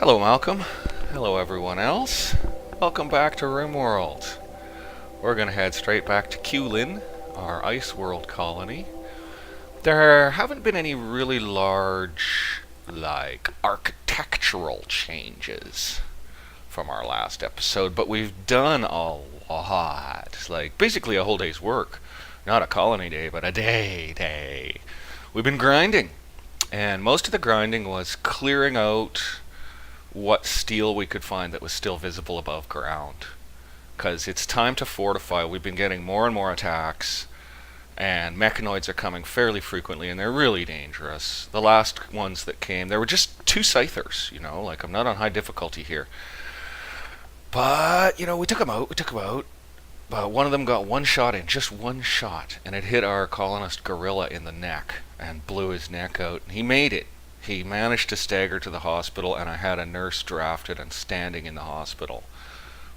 Hello, Malcolm. Hello, everyone else. Welcome back to RimWorld. We're going to head straight back to Kulin, our ice world colony. There haven't been any really large, architectural changes from our last episode, but we've done a lot. Basically a whole day's work. Not a colony day, but a day. We've been grinding, and most of the grinding was clearing out what steel we could find that was still visible above ground. Because it's time to fortify. We've been getting more and more attacks, and mechanoids are coming fairly frequently, and they're really dangerous. The last ones that came, there were just two scythers, I'm not on high difficulty here. But, we took them out. But one of them got one shot in, just one shot, and it hit our colonist gorilla in the neck and blew his neck out. He made it. He managed to stagger to the hospital, and I had a nurse drafted and standing in the hospital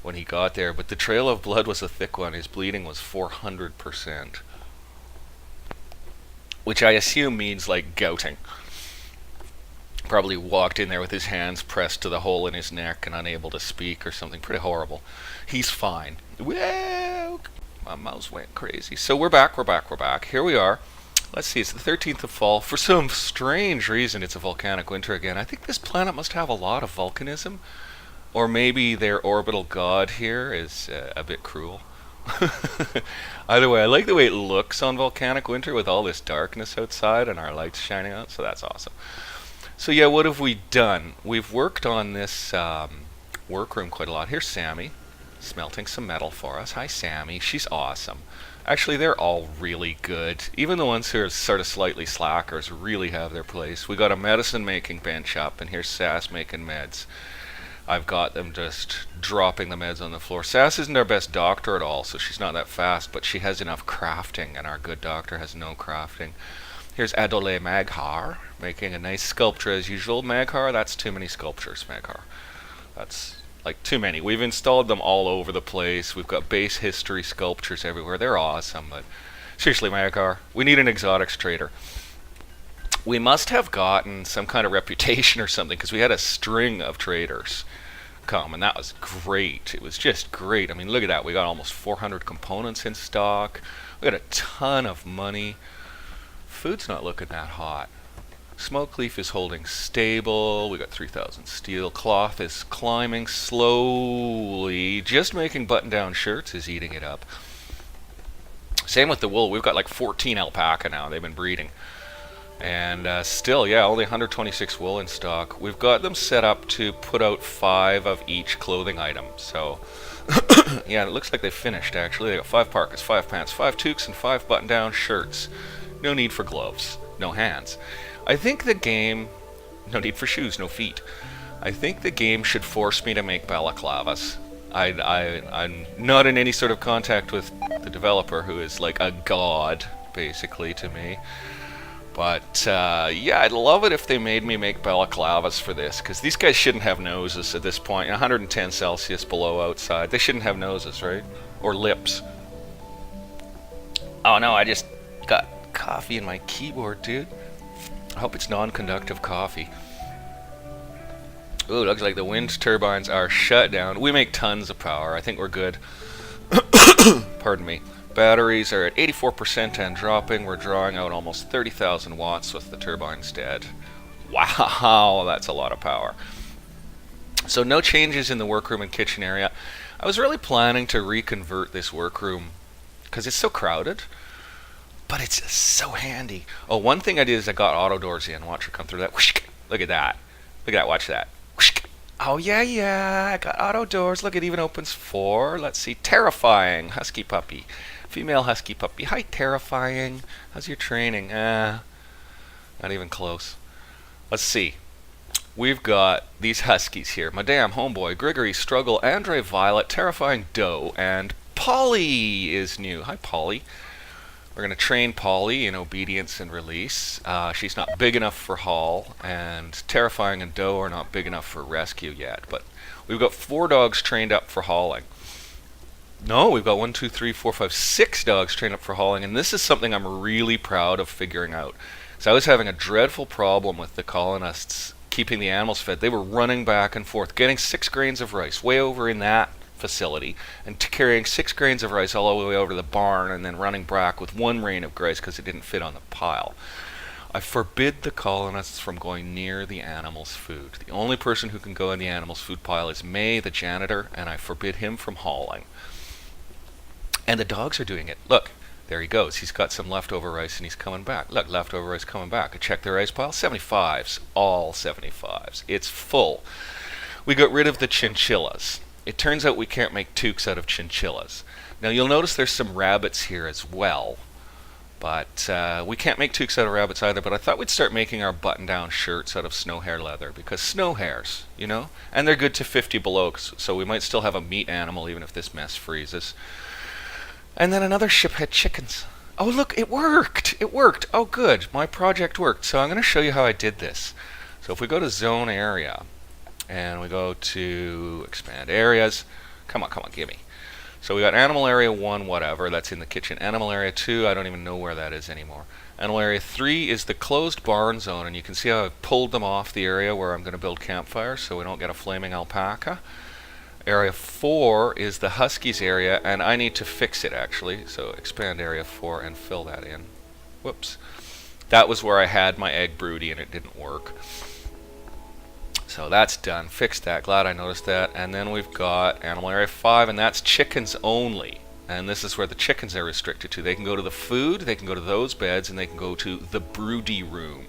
when he got there. But the trail of blood was a thick one. His bleeding was 400%, which I assume means gouting. Probably walked in there with his hands pressed to the hole in his neck and unable to speak or something. Pretty horrible. He's fine. Well, my mouse went crazy. So we're back. Here we are. Let's see, it's the 13th of fall. For some strange reason, it's a volcanic winter again. I think this planet must have a lot of volcanism. Or maybe their orbital god here is a bit cruel. Either way, I like the way it looks on volcanic winter with all this darkness outside and our lights shining out, so that's awesome. So yeah, what have we done? We've worked on this workroom quite a lot. Here's Sammy, smelting some metal for us. Hi, Sammy. She's awesome. Actually, they're all really good. Even the ones who are sort of slightly slackers really have their place. We got a medicine-making bench up, and here's Sass making meds. I've got them just dropping the meds on the floor. Sass isn't our best doctor at all, so she's not that fast, but she has enough crafting, and our good doctor has no crafting. Here's Adole Maghar, making a nice sculpture as usual. Maghar, that's too many sculptures, Maghar. That's too many. We've installed them all over the place. We've got base history sculptures everywhere. They're awesome, but seriously, Maghar, we need an exotics trader. We must have gotten some kind of reputation or something, because we had a string of traders come, and that was great. It was just great. I mean, look at that. We got almost 400 components in stock. We got a ton of money. Food's not looking that hot. Smoke leaf is holding stable. We got 3,000 steel. Cloth is climbing slowly. Just making button-down shirts is eating it up. Same with the wool. We've got 14 alpaca now. They've been breeding. And still, yeah, only 126 wool in stock. We've got them set up to put out 5 of each clothing item. So, yeah, it looks like they finished, actually. They got 5 parkas, 5 pants, 5 toques, and 5 button-down shirts. No need for gloves. No hands. I think the game... No need for shoes, no feet. I think the game should force me to make balaclavas. I'm not in any sort of contact with the developer, who is like a god, basically, to me. But, yeah, I'd love it if they made me make balaclavas for this, because these guys shouldn't have noses at this point. 110 Celsius below outside. They shouldn't have noses, right? Or lips. Oh no, I just got coffee in my keyboard, dude. I hope it's non-conductive coffee. Ooh, looks like the wind turbines are shut down. We make tons of power. I think we're good. Pardon me. Batteries are at 84% and dropping. We're drawing out almost 30,000 watts with the turbines dead. Wow, that's a lot of power. So no changes in the workroom and kitchen area. I was really planning to reconvert this workroom because it's so crowded. But it's so handy. Oh, one thing I did is I got auto doors in. Watch her come through that. Whoosh. Look at that. Look at that. Watch that. Whoosh. Oh, yeah. I got auto doors. Look, it even opens 4. Let's see. Terrifying. Husky puppy. Female husky puppy. Hi, Terrifying. How's your training? Not even close. Let's see. We've got these huskies here. Madame, Homeboy, Grigory, Struggle, Andre, Violet, Terrifying, Doe, and Polly is new. Hi, Polly. We're going to train Polly in obedience and release. She's not big enough for haul, and Terrifying and Doe are not big enough for rescue yet. But we've got 4 dogs trained up for hauling. No, we've got 1, 2, 3, 4, 5, 6 dogs trained up for hauling, and this is something I'm really proud of figuring out. So I was having a dreadful problem with the colonists keeping the animals fed, they were running back and forth, getting 6 grains of rice way over in that facility, and carrying 6 grains of rice all the way over to the barn, and then running back with 1 grain of rice because it didn't fit on the pile. I forbid the colonists from going near the animals' food. The only person who can go in the animals' food pile is May, the janitor, and I forbid him from hauling. And the dogs are doing it. Look, there he goes. He's got some leftover rice and he's coming back. Look, leftover rice coming back. I checked the rice pile. 75s. All 75s. It's full. We got rid of the chinchillas. It turns out we can't make toques out of chinchillas. Now you'll notice there's some rabbits here as well. But we can't make toques out of rabbits either, but I thought we'd start making our button-down shirts out of snow hare leather, because snow hares, you know? And they're good to 50 below, so we might still have a meat animal even if this mess freezes. And then another ship had chickens. Oh look, it worked! It worked! Oh good, my project worked. So I'm going to show you how I did this. So if we go to zone area, and we go to expand areas, come on, gimme. So we got animal area 1, whatever, that's in the kitchen. Animal area 2, I don't even know where that is anymore. Animal area 3 is the closed barn zone, and you can see how I've pulled them off the area where I'm going to build campfires so we don't get a flaming alpaca. Area 4 is the huskies area, and I need to fix it actually. So expand area 4 and fill that in. Whoops. That was where I had my egg broody and it didn't work. So that's done. Fixed that. Glad I noticed that. And then we've got animal area 5, and that's chickens only. And this is where the chickens are restricted to. They can go to the food, they can go to those beds, and they can go to the broody room.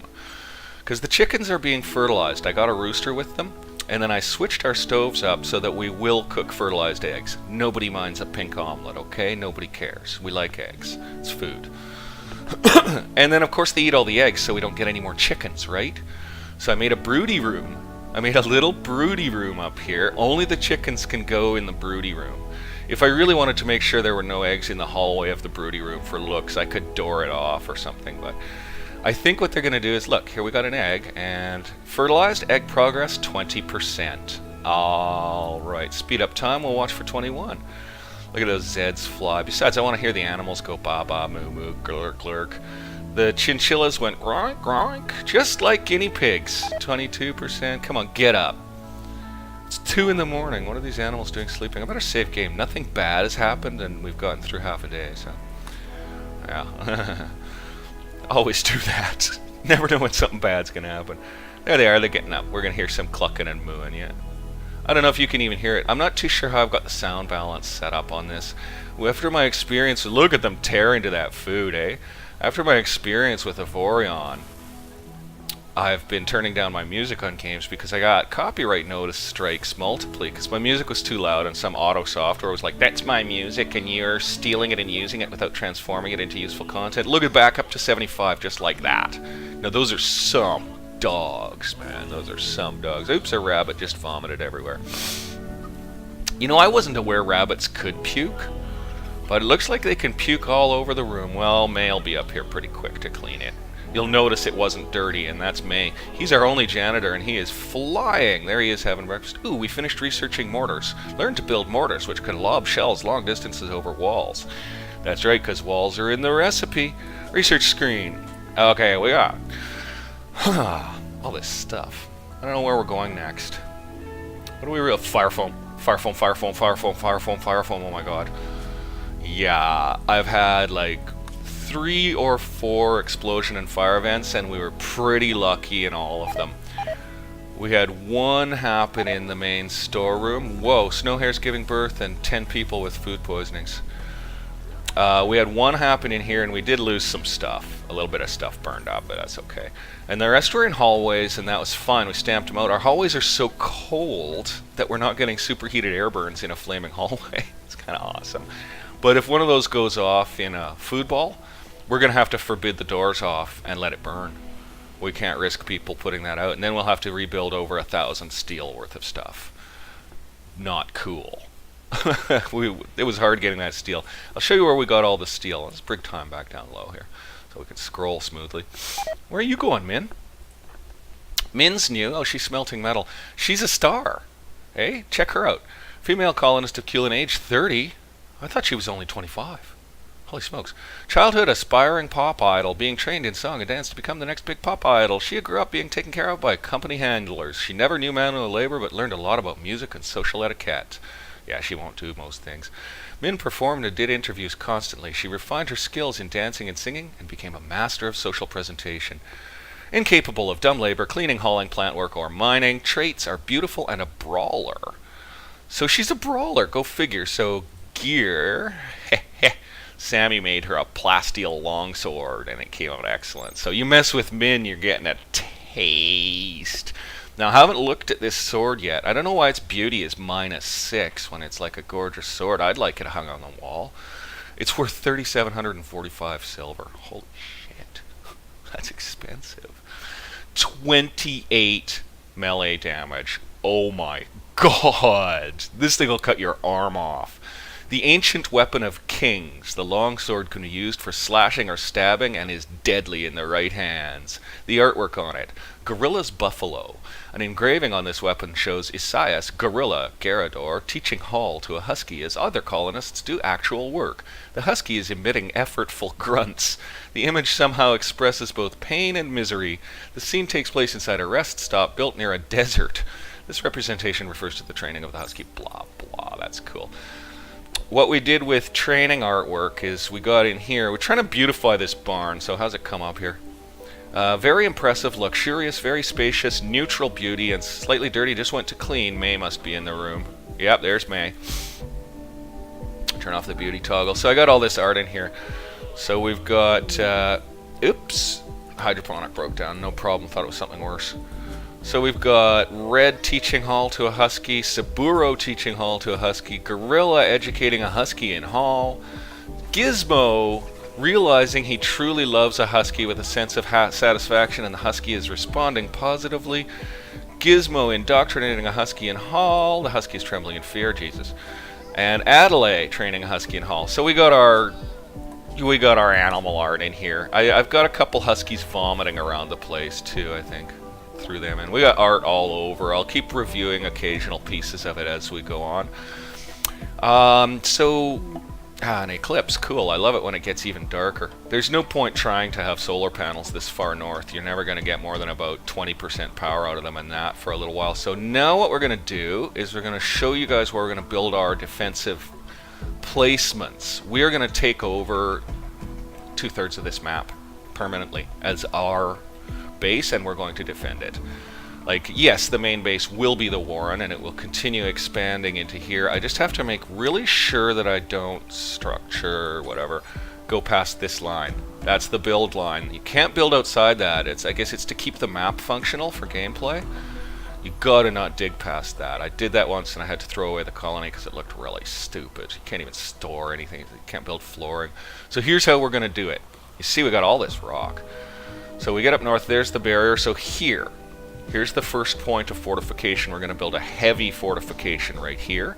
Because the chickens are being fertilized. I got a rooster with them, and then I switched our stoves up so that we will cook fertilized eggs. Nobody minds a pink omelet, okay? Nobody cares. We like eggs. It's food. And then, of course, they eat all the eggs, so we don't get any more chickens, right? So I made a broody room. I made a little broody room up here. Only the chickens can go in the broody room. If I really wanted to make sure there were no eggs in the hallway of the broody room for looks, I could door it off or something, but I think what they're going to do is, look, here we got an egg, and fertilized egg progress 20%. Alright, speed up time, we'll watch for 21. Look at those Zeds fly. Besides, I want to hear the animals go ba-ba, moo-moo, glurk, glurk. The chinchillas went groink, groink, just like guinea pigs. 22%. Come on, get up. It's 2 in the morning. What are these animals doing sleeping? I better save game. Nothing bad has happened, and we've gotten through half a day, so... yeah. Always do that. Never know when something bad's going to happen. There they are. They're getting up. We're going to hear some clucking and mooing yet. I don't know if you can even hear it. I'm not too sure how I've got the sound balance set up on this. After my experience... Look at them tear into that food, eh? After my experience with Avorion, I've been turning down my music on games because I got copyright notice strikes multiply because my music was too loud, and some auto software was like, that's my music and you're stealing it and using it without transforming it into useful content. Look at back up to 75 just like that. Now those are some dogs, man. Those are some dogs. Oops, a rabbit just vomited everywhere. You know, I wasn't aware rabbits could puke. But it looks like they can puke all over the room. Well, May'll be up here pretty quick to clean it. You'll notice it wasn't dirty, and that's May. He's our only janitor, and he is flying. There he is having breakfast. Ooh, we finished researching mortars. Learned to build mortars, which can lob shells long distances over walls. That's right, because walls are in the recipe. Research screen. Okay, we got all this stuff. I don't know where we're going next. What do we real? Fire foam. Fire foam, fire foam, fire foam, fire foam, fire foam. Oh my god. Yeah, I've had like 3 or 4 explosion and fire events, and we were pretty lucky in all of them. We had one happen in the main storeroom. Whoa, snow hares giving birth and 10 people with food poisonings. We had one happen in here, and we did lose some stuff. A little bit of stuff burned up, but that's okay. And the rest were in hallways, and that was fine. We stamped them out. Our hallways are so cold that we're not getting superheated air burns in a flaming hallway. It's kind of awesome. But if one of those goes off in a food ball, we're going to have to forbid the doors off and let it burn. We can't risk people putting that out, and then we'll have to rebuild over 1,000 steel worth of stuff. Not cool. It was hard getting that steel. I'll show you where we got all the steel. Let's bring time back down low here so we can scroll smoothly. Where are you going, Min? Min's new. Oh, she's smelting metal. She's a star. Hey, check her out. Female colonist of Kulin, age 30. I thought she was only 25. Holy smokes. Childhood aspiring pop idol, being trained in song and dance to become the next big pop idol. She grew up being taken care of by company handlers. She never knew manual labor but learned a lot about music and social etiquette. Yeah, she won't do most things. Min performed and did interviews constantly. She refined her skills in dancing and singing and became a master of social presentation. Incapable of dumb labor, cleaning, hauling, plant work, or mining. Traits are beautiful and a brawler. So she's a brawler, go figure. So gear, Sammy made her a plasteel longsword and it came out excellent. So you mess with Min, you're getting a taste. Now I haven't looked at this sword yet. I don't know why its beauty is -6 when it's like a gorgeous sword. I'd like it hung on the wall. It's worth 3,745 silver. Holy shit. That's expensive. 28 melee damage. Oh my god. This thing will cut your arm off. The ancient weapon of kings, the longsword can be used for slashing or stabbing and is deadly in the right hands. The artwork on it, Gorilla's Buffalo. An engraving on this weapon shows Isaias, Gorilla, Garador, teaching Hall to a husky as other colonists do actual work. The husky is emitting effortful grunts. The image somehow expresses both pain and misery. The scene takes place inside a rest stop built near a desert. This representation refers to the training of the husky. Blah, blah, that's cool. What we did with training artwork is we got in here. We're trying to beautify this barn, so how's it come up here? Very impressive, luxurious, very spacious, neutral beauty, and slightly dirty. Just went to clean. May must be in the room. Yep, there's May. Turn off the beauty toggle. So I got all this art in here. So we've got, oops, hydroponic broke down. No problem, thought it was something worse. So we've got Red teaching Hall to a husky, Saburo teaching Hall to a husky, Gorilla educating a husky in Hall, Gizmo realizing he truly loves a husky with a sense of satisfaction and the husky is responding positively, Gizmo indoctrinating a husky in Hall, the husky is trembling in fear, Jesus, and Adelaide training a husky in Hall. So we got our animal art in here. I've got a couple huskies vomiting around the place too, I think. Through them, and we got art all over. I'll keep reviewing occasional pieces of it as we go on. An eclipse, cool. I love it when it gets even darker. There's no point trying to have solar panels this far north. You're never going to get more than about 20% power out of them and that for a little while. So now what we're going to do is we're going to show you guys where we're going to build our defensive placements. We are going to take over 2/3 of this map permanently as our base, and we're going to defend it. Like, yes, the main base will be the Warren, and it will continue expanding into here. I just have to make really sure that I don't structure, whatever, go past this line. That's the build line. You can't build outside that. I guess it's to keep the map functional for gameplay. You gotta not dig past that. I did that once, and I had to throw away the colony because it looked really stupid. You can't even store anything. You can't build flooring. So here's how we're gonna do it. You see, we got all this rock. So we get up north, there's the barrier. So here's the first point of fortification. We're going to build a heavy fortification right here.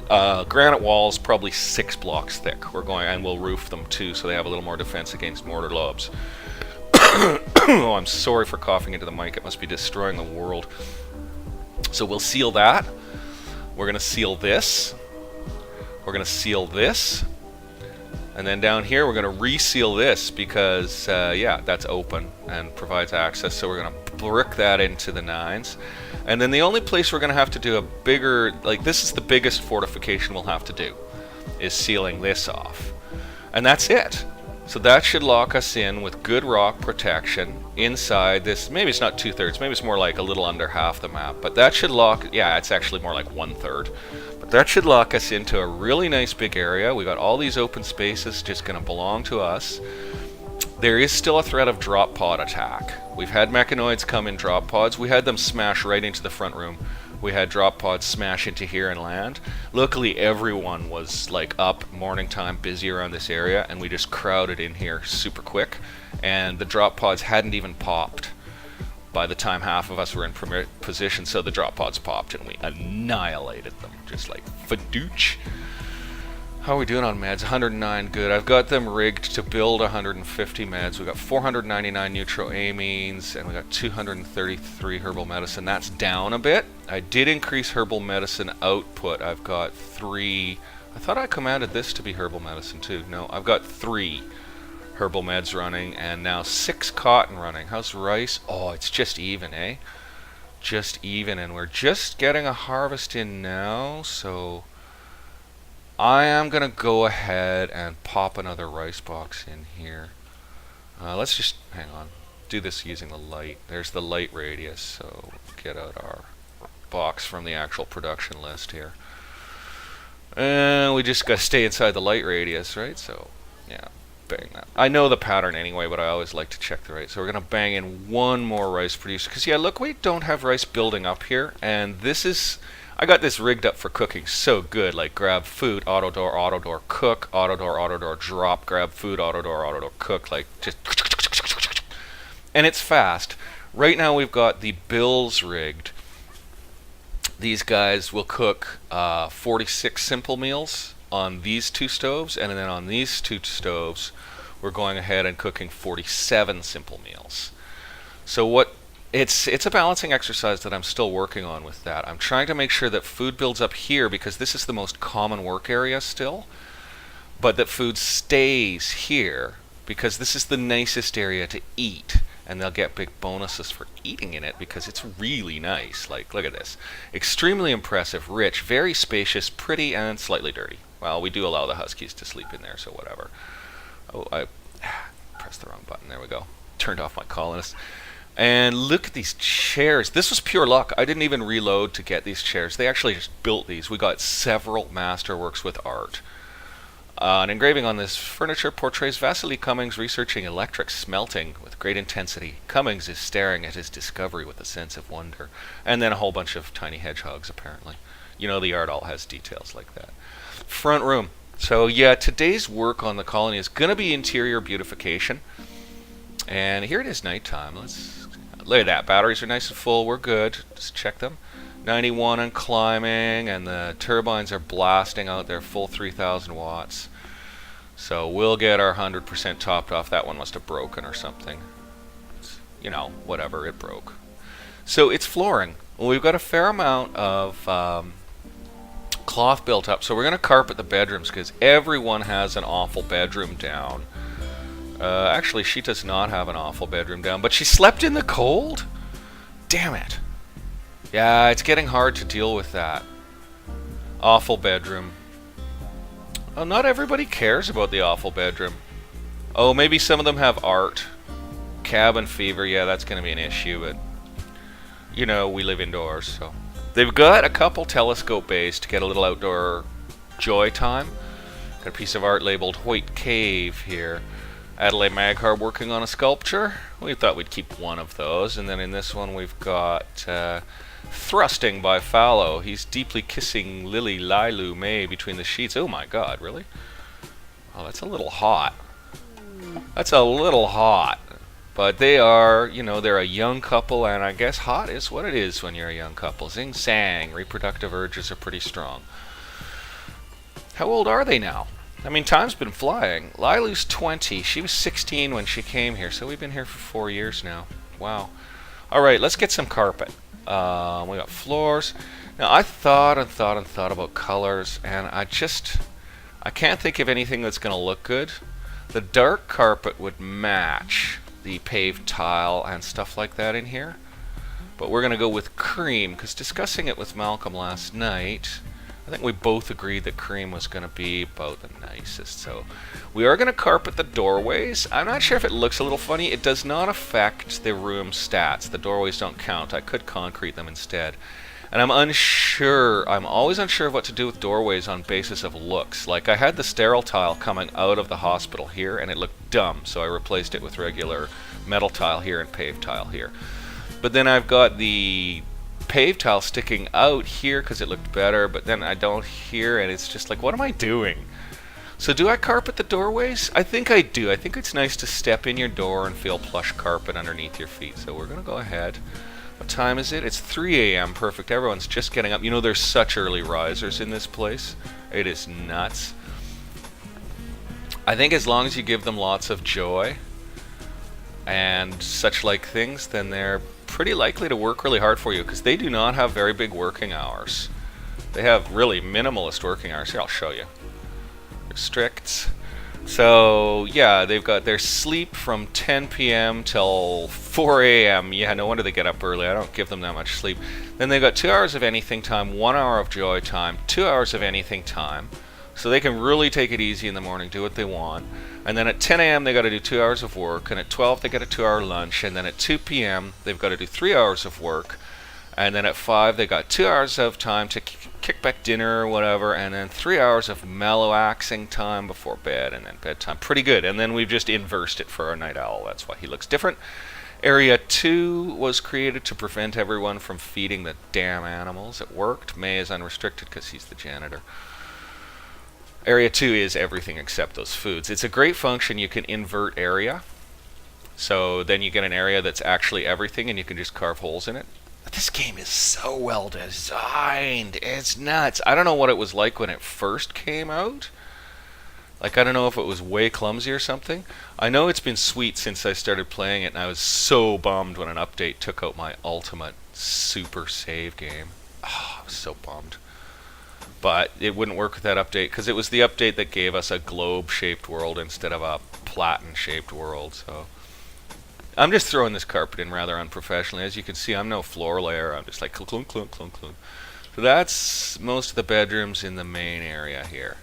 Granite walls, probably 6 blocks thick. And we'll roof them too, so they have a little more defense against mortar lobs. Oh, I'm sorry for coughing into the mic. It must be destroying the world. So we'll seal that. We're going to seal this. We're going to seal this. And then down here, we're going to reseal this because, yeah, that's open and provides access. So we're going to brick that into the 9s. And then the only place we're going to have to do a bigger, like this is the biggest fortification we'll have to do, is sealing this off. And that's it. So that should lock us in with good rock protection inside this. Maybe it's not 2/3, maybe it's more like a little under half the map. But that should lock, yeah, it's actually more like 1/3. That should lock us into a really nice big area. We got all these open spaces just going to belong to us. There is still a threat of drop pod attack. We've had mechanoids come in drop pods. We had them smash right into the front room. We had drop pods smash into here and land. Luckily, everyone was like up morning time, busy around this area, and we just crowded in here super quick. And the drop pods hadn't even popped by the time half of us were in position, so the drop pods popped and we annihilated them, just like fadooch. How are we doing on meds? 109, good. I've got them rigged to build 150 meds. We got 499 neutroamines, and we got 233 herbal medicine. That's down a bit. I did increase herbal medicine output. I've got 3 I thought I commanded this to be herbal medicine too. No, I've got 3 herbal meds running and now 6 cotton running. How's rice? Oh, it's just even, eh? Just even, and we're just getting a harvest in now, so I am going to go ahead and pop another rice box in here. Let's just, hang on, do this using the light. There's the light radius, so get out our box from the actual production list here. And we just got to stay inside the light radius, right? So, yeah, bang that. I know the pattern anyway, but I always like to check the rate. So we're going to bang in one more rice producer. Because, yeah, look, we don't have rice building up here. And this is, I got this rigged up for cooking so good. Like, grab food, auto door, cook, auto door, drop, grab food, auto door, cook. Like, just, and it's fast. Right now we've got the bills rigged. These guys will cook 46 simple meals on these 2 stoves, and then on these 2 stoves, we're going ahead and cooking 47 simple meals. So what it's a balancing exercise that I'm still working on with that. I'm trying to make sure that food builds up here because this is the most common work area still, but that food stays here because this is the nicest area to eat. And they'll get big bonuses for eating in it because it's really nice. Like, look at this. Extremely impressive, rich, very spacious, pretty, and slightly dirty. Well, we do allow the huskies to sleep in there, so whatever. Oh, I pressed the wrong button. There we go. Turned off my colonists. And look at these chairs. This was pure luck. I didn't even reload to get these chairs. They actually just built these. We got several masterworks with art. An engraving on this furniture portrays Vasily Cummings researching electric smelting with great intensity. Cummings is staring at his discovery with a sense of wonder. And then a whole bunch of tiny hedgehogs, apparently. You know, the art all has details like that. Front room. So, yeah, today's work on the colony is going to be interior beautification. And here it is nighttime. Let's look at that. Batteries are nice and full. We're good. Just check them. 91 and climbing, and the turbines are blasting out their full 3,000 watts. So we'll get our 100% topped off. That one must have broken or something. You know, whatever, it broke. So it's flooring. Well, we've got a fair amount of cloth built up, so we're going to carpet the bedrooms because everyone has an awful bedroom down. Actually, she does not have an awful bedroom down, but she slept in the cold? Damn it. Yeah, it's getting hard to deal with that. Awful bedroom. Oh, not everybody cares about the awful bedroom. Oh, maybe some of them have art. Cabin fever, yeah, that's going to be an issue, but you know, we live indoors, so. They've got a couple telescope bays to get a little outdoor joy time. Got a piece of art labeled Hoyt Cave here. Adelaide Maghar working on a sculpture. We thought we'd keep one of those, and then in this one we've got Thrusting by Fallow. He's deeply kissing Lily Lilu May between the sheets. Oh my god, really? Oh, that's a little hot. That's a little hot. But they are, you know, they're a young couple, and I guess hot is what it is when you're a young couple. Zing sang. Reproductive urges are pretty strong. How old are they now? I mean, time's been flying. Lilu's 20. She was 16 when she came here, so we've been here for 4 years now. Wow. All right, let's get some carpet. We got floors. Now, I thought about colors, and I can't think of anything that's going to look good. The dark carpet would match the paved tile and stuff like that in here. But we're going to go with cream, because discussing it with Malcolm last night, I think we both agreed that cream was going to be about the nicest. So we are going to carpet the doorways. I'm not sure if it looks a little funny. It does not affect the room stats. The doorways don't count. I could concrete them instead. And I'm unsure. I'm always unsure of what to do with doorways on basis of looks. Like, I had the sterile tile coming out of the hospital here, and it looked dumb. So I replaced it with regular metal tile here and paved tile here. But then I've got the paved tile sticking out here because it looked better, but then I don't here, and it's just like, what am I doing? So do I carpet the doorways? I think I do. I think it's nice to step in your door and feel plush carpet underneath your feet. So we're going to go ahead. What time is it? It's 3 a.m. Perfect. Everyone's just getting up. You know, there's such early risers in this place. It is nuts. I think as long as you give them lots of joy and such like things, then they're pretty likely to work really hard for you, because they do not have very big working hours. They have really minimalist working hours. Here, I'll show you. Restricts. So, yeah, they've got their sleep from 10 p.m. till 4 a.m. Yeah, no wonder they get up early. I don't give them that much sleep. Then they've got 2 hours of anything time, 1 hour of joy time, 2 hours of anything time. So they can really take it easy in the morning, do what they want. And then at 10 a.m. they got to do 2 hours of work, and at 12 they got a 2-hour lunch, and then at 2 p.m. they've got to do 3 hours of work, and then at 5 they got 2 hours of time to kick back dinner or whatever, and then 3 hours of mellow-axing time before bed, and then bedtime. Pretty good. And then we've just inversed it for our night owl. That's why he looks different. Area 2 was created to prevent everyone from feeding the damn animals. It worked. May is unrestricted because he's the janitor. Area 2 is everything except those foods. It's a great function. You can invert area. So then you get an area that's actually everything, and you can just carve holes in it. But this game is so well designed. It's nuts. I don't know what it was like when it first came out. Like, I don't know if it was way clumsy or something. I know it's been sweet since I started playing it, and I was so bummed when an update took out my ultimate super save game. Oh, I was so bummed. But it wouldn't work with that update, because it was the update that gave us a globe-shaped world instead of a platen-shaped world. So I'm just throwing this carpet in rather unprofessionally. As you can see, I'm no floor layer. I'm just like clunk, clunk, clunk, clunk, clunk. So that's most of the bedrooms in the main area here.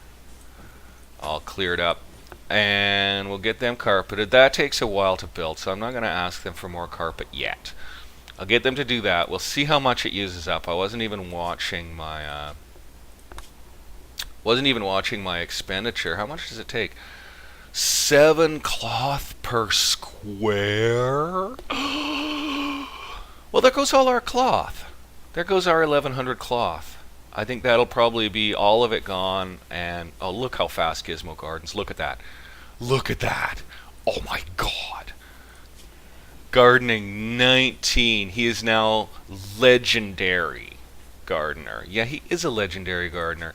All cleared up. And we'll get them carpeted. That takes a while to build, so I'm not going to ask them for more carpet yet. I'll get them to do that. We'll see how much it uses up. I wasn't even watching my expenditure. How much does it take? 7 cloth per square? Well, there goes all our cloth. There goes our 1100 cloth. I think that'll probably be all of it gone. And oh, look how fast Gizmo gardens. Look at that. Look at that. Oh my god. Gardening 19. He is now legendary gardener. Yeah, he is a legendary gardener.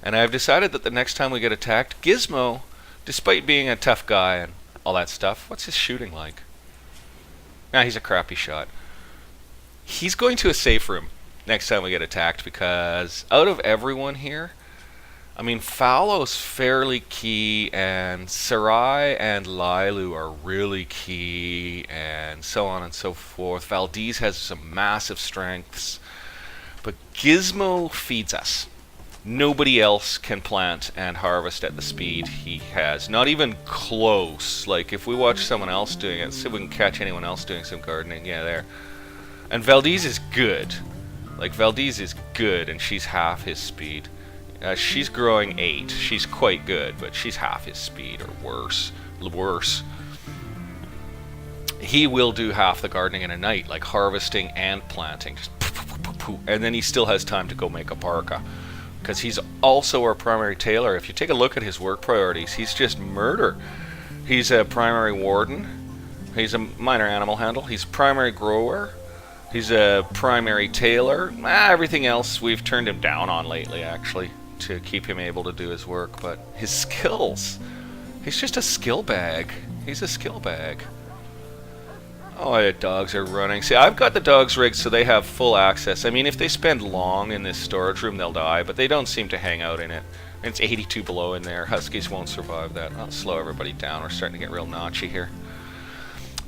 And I've decided that the next time we get attacked, Gizmo, despite being a tough guy and all that stuff, what's his shooting like? Nah, he's a crappy shot. He's going to a safe room next time we get attacked, because out of everyone here, I mean, Fallow's fairly key, and Sarai and Lilu are really key, and so on and so forth. Valdez has some massive strengths, but Gizmo feeds us. Nobody else can plant and harvest at the speed he has. Not even close. Like, if we watch someone else doing it, see if we can catch anyone else doing some gardening. Yeah, there. And Valdez is good. Like, Valdez is good, and she's half his speed. She's growing 8. She's quite good, but she's half his speed, or worse. Worse. He will do half the gardening in a night, like harvesting and planting. Just poo. And then he still has time to go make a parka. Because he's also our primary tailor. If you take a look at his work priorities, he's just murder. He's a primary warden. He's a minor animal handle. He's primary grower. He's a primary tailor. Everything else we've turned him down on lately, actually, to keep him able to do his work. But his skills, he's just a skill bag. He's a skill bag. Oh, the dogs are running. See, I've got the dogs rigged so they have full access. I mean, if they spend long in this storage room, they'll die, but they don't seem to hang out in it. It's 82 below in there. Huskies won't survive that. I'll slow everybody down. We're starting to get real notchy here.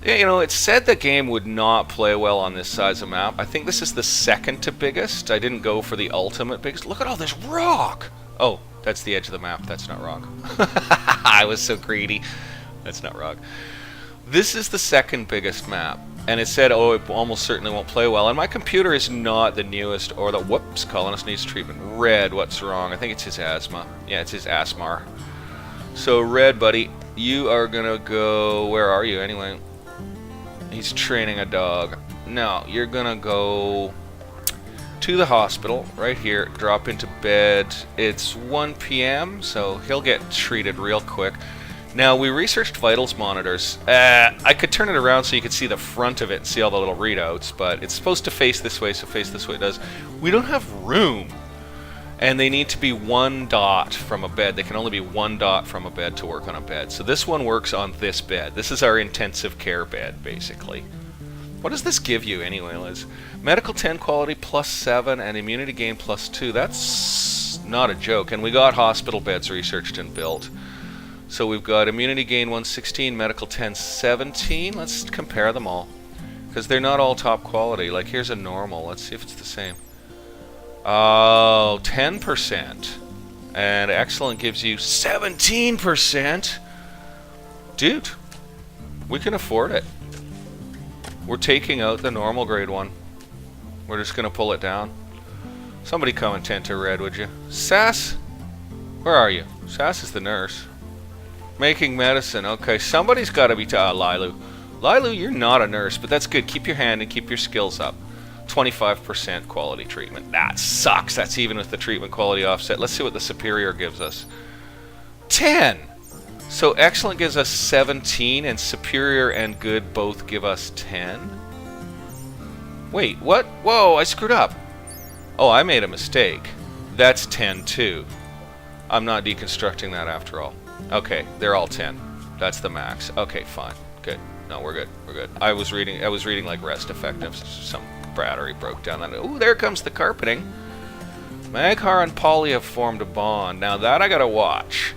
Yeah, you know, it's said the game would not play well on this size of map. I think this is the second to biggest. I didn't go for the ultimate biggest. Look at all this rock! Oh, that's the edge of the map. That's not rock. I was so greedy. That's not rock. This is the second biggest map, and it said, oh, it almost certainly won't play well. And my computer is not the newest, or the, whoops, colonist needs treatment. Red, what's wrong? I think it's his asthma. Yeah, it's his asthma. So, Red, buddy, you are gonna go, where are you anyway? He's training a dog. No, you're gonna go to the hospital, right here, drop into bed. It's 1 p.m., so he'll get treated real quick. Now, we researched vitals monitors. I could turn it around so you could see the front of it and see all the little readouts, but it's supposed to face this way, so face this way it does. We don't have room, and they need to be 1 dot from a bed. They can only be 1 dot from a bed to work on a bed. So this one works on this bed. This is our intensive care bed, basically. What does this give you anyway, Liz? Medical 10 quality +7 and immunity gain +2. That's not a joke. And we got hospital beds researched and built. So we've got immunity gain 116, medical 10 17. Let's compare them all, because they're not all top quality. Like, here's a normal. Let's see if it's the same. Oh, 10%. And excellent gives you 17%. Dude, we can afford it. We're taking out the normal grade 1. We're just going to pull it down. Somebody come and tend to red, would you? Sass? Where are you? Sass is the nurse. Making medicine. Okay, somebody's got to be... Lilu. Lilu, you're not a nurse, but that's good. Keep your hand and keep your skills up. 25% quality treatment. That sucks. That's even with the treatment quality offset. Let's see what the superior gives us. 10! So excellent gives us 17, and superior and good both give us 10? Wait, what? Whoa, I screwed up. Oh, I made a mistake. That's 10 too. I'm not deconstructing that after all. Okay, they're all 10. That's the max. Okay, fine. Good. No, we're good. We're good. I was reading like rest effectives. Some battery broke down. Ooh, there comes the carpeting. Maghar and Polly have formed a bond. Now that I gotta watch.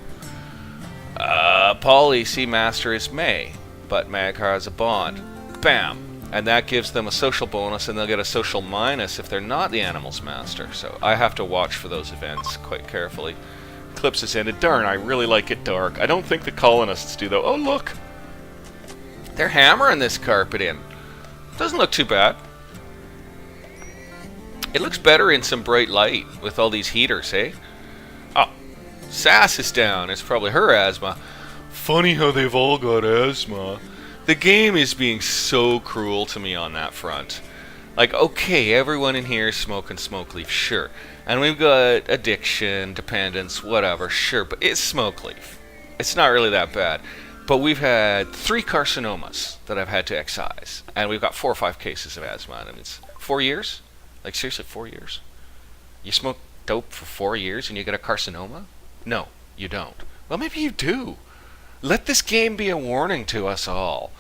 Polly, see, master is May, but Maghar has a bond. Bam! And that gives them a social bonus, and they'll get a social minus if they're not the animal's master. So I have to watch for those events quite carefully. Eclipse has ended. Darn, I really like it dark. I don't think the colonists do, though. Oh, look! They're hammering this carpet in. Doesn't look too bad. It looks better in some bright light with all these heaters, eh? Oh, Sass is down. It's probably her asthma. Funny how they've all got asthma. The game is being so cruel to me on that front. Like, okay, everyone in here is smoking smoke leaf, sure. And we've got addiction, dependence, whatever, sure. But it's smoke leaf. It's not really that bad. But we've had 3 carcinomas that I've had to excise. And we've got 4 or 5 cases of asthma. And it's 4 years? Like, seriously, 4 years? You smoke dope for 4 years and you get a carcinoma? No, you don't. Well, maybe you do. Let this game be a warning to us all.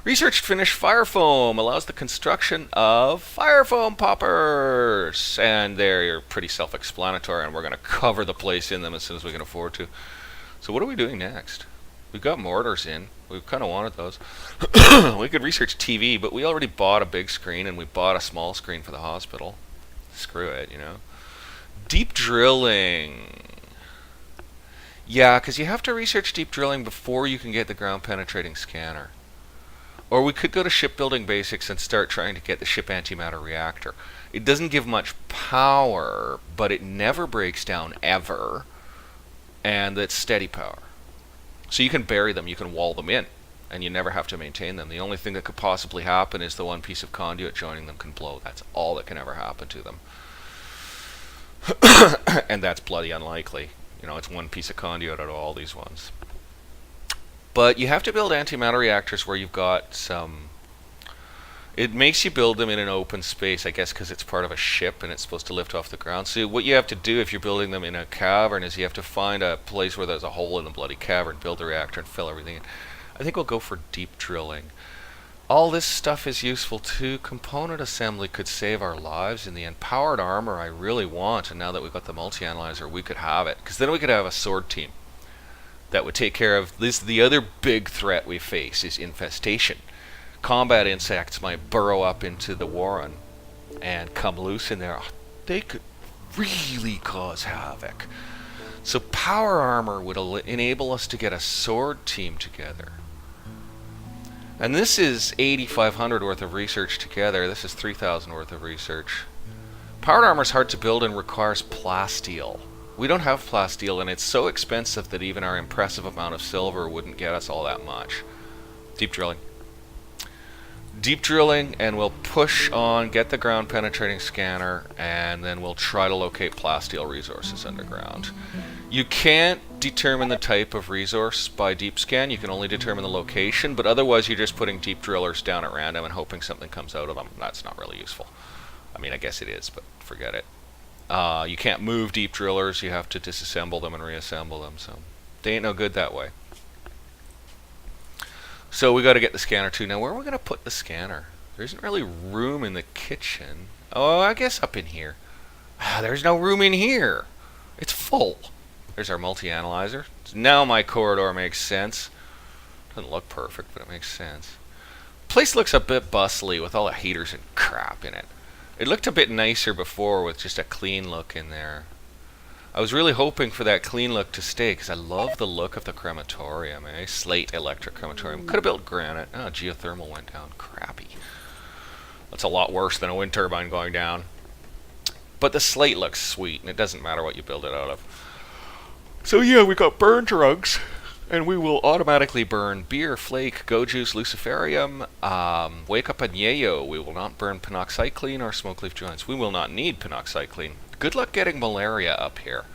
Research finished fire foam allows the construction of fire foam poppers. And they're pretty self-explanatory, and we're going to cover the place in them as soon as we can afford to. So what are we doing next? We've got mortars in. We've kind of wanted those. We could research TV, but we already bought a big screen, and we bought a small screen for the hospital. Screw it, you know. Deep drilling. Yeah, because you have to research deep drilling before you can get the ground-penetrating scanner. Or we could go to shipbuilding basics and start trying to get the ship antimatter reactor. It doesn't give much power, but it never breaks down ever, and it's steady power. So you can bury them, you can wall them in, and you never have to maintain them. The only thing that could possibly happen is the one piece of conduit joining them can blow. That's all that can ever happen to them. And that's bloody unlikely. You know, it's one piece of conduit out of all these ones. But you have to build antimatter reactors where you've got some... It makes you build them in an open space, I guess, because it's part of a ship and it's supposed to lift off the ground. So what you have to do if you're building them in a cavern is you have to find a place where there's a hole in the bloody cavern, build the reactor and fill everything in. I think we'll go for deep drilling. All this stuff is useful too. Component assembly could save our lives in the end. Powered armor I really want, and now that we've got the multi-analyzer, we could have it. Because then we could have a sword team that would take care of this. The other big threat we face is infestation. Combat insects might burrow up into the warren and come loose in there. Oh, they could really cause havoc. So power armor would enable us to get a sword team together. And this is 8,500 worth of research together. This is 3,000 worth of research. Powered armor is hard to build and requires plasteel. We don't have plasteel, and it's so expensive that even our impressive amount of silver wouldn't get us all that much. Deep drilling. Deep drilling, and we'll push on, get the ground penetrating scanner, and then we'll try to locate plasteel resources underground. You can't determine the type of resource by deep scan. You can only determine the location, but otherwise you're just putting deep drillers down at random and hoping something comes out of them. That's not really useful. I mean, I guess it is, but forget it. You can't move deep drillers. You have to disassemble them and reassemble them, so they ain't no good that way. So we got to get the scanner too. Now, where are we going to put the scanner? There isn't really room in the kitchen. Oh, I guess up in here. There's no room in here. It's full. There's our multi-analyzer. Now my corridor makes sense. Doesn't look perfect, but it makes sense. Place looks a bit bustly with all the heaters and crap in it. It looked a bit nicer before with just a clean look in there. I was really hoping for that clean look to stay because I love the look of the crematorium, eh? Slate electric crematorium. Could have built granite. Oh, geothermal went down. Crappy. That's a lot worse than a wind turbine going down. But the slate looks sweet, and it doesn't matter what you build it out of. So yeah, we got burn drugs, and we will automatically burn beer, flake, go juice, luciferium, wake up and yayo. We will not burn pinoxycline or smoke leaf joints. We will not need pinoxycline. Good luck getting malaria up here.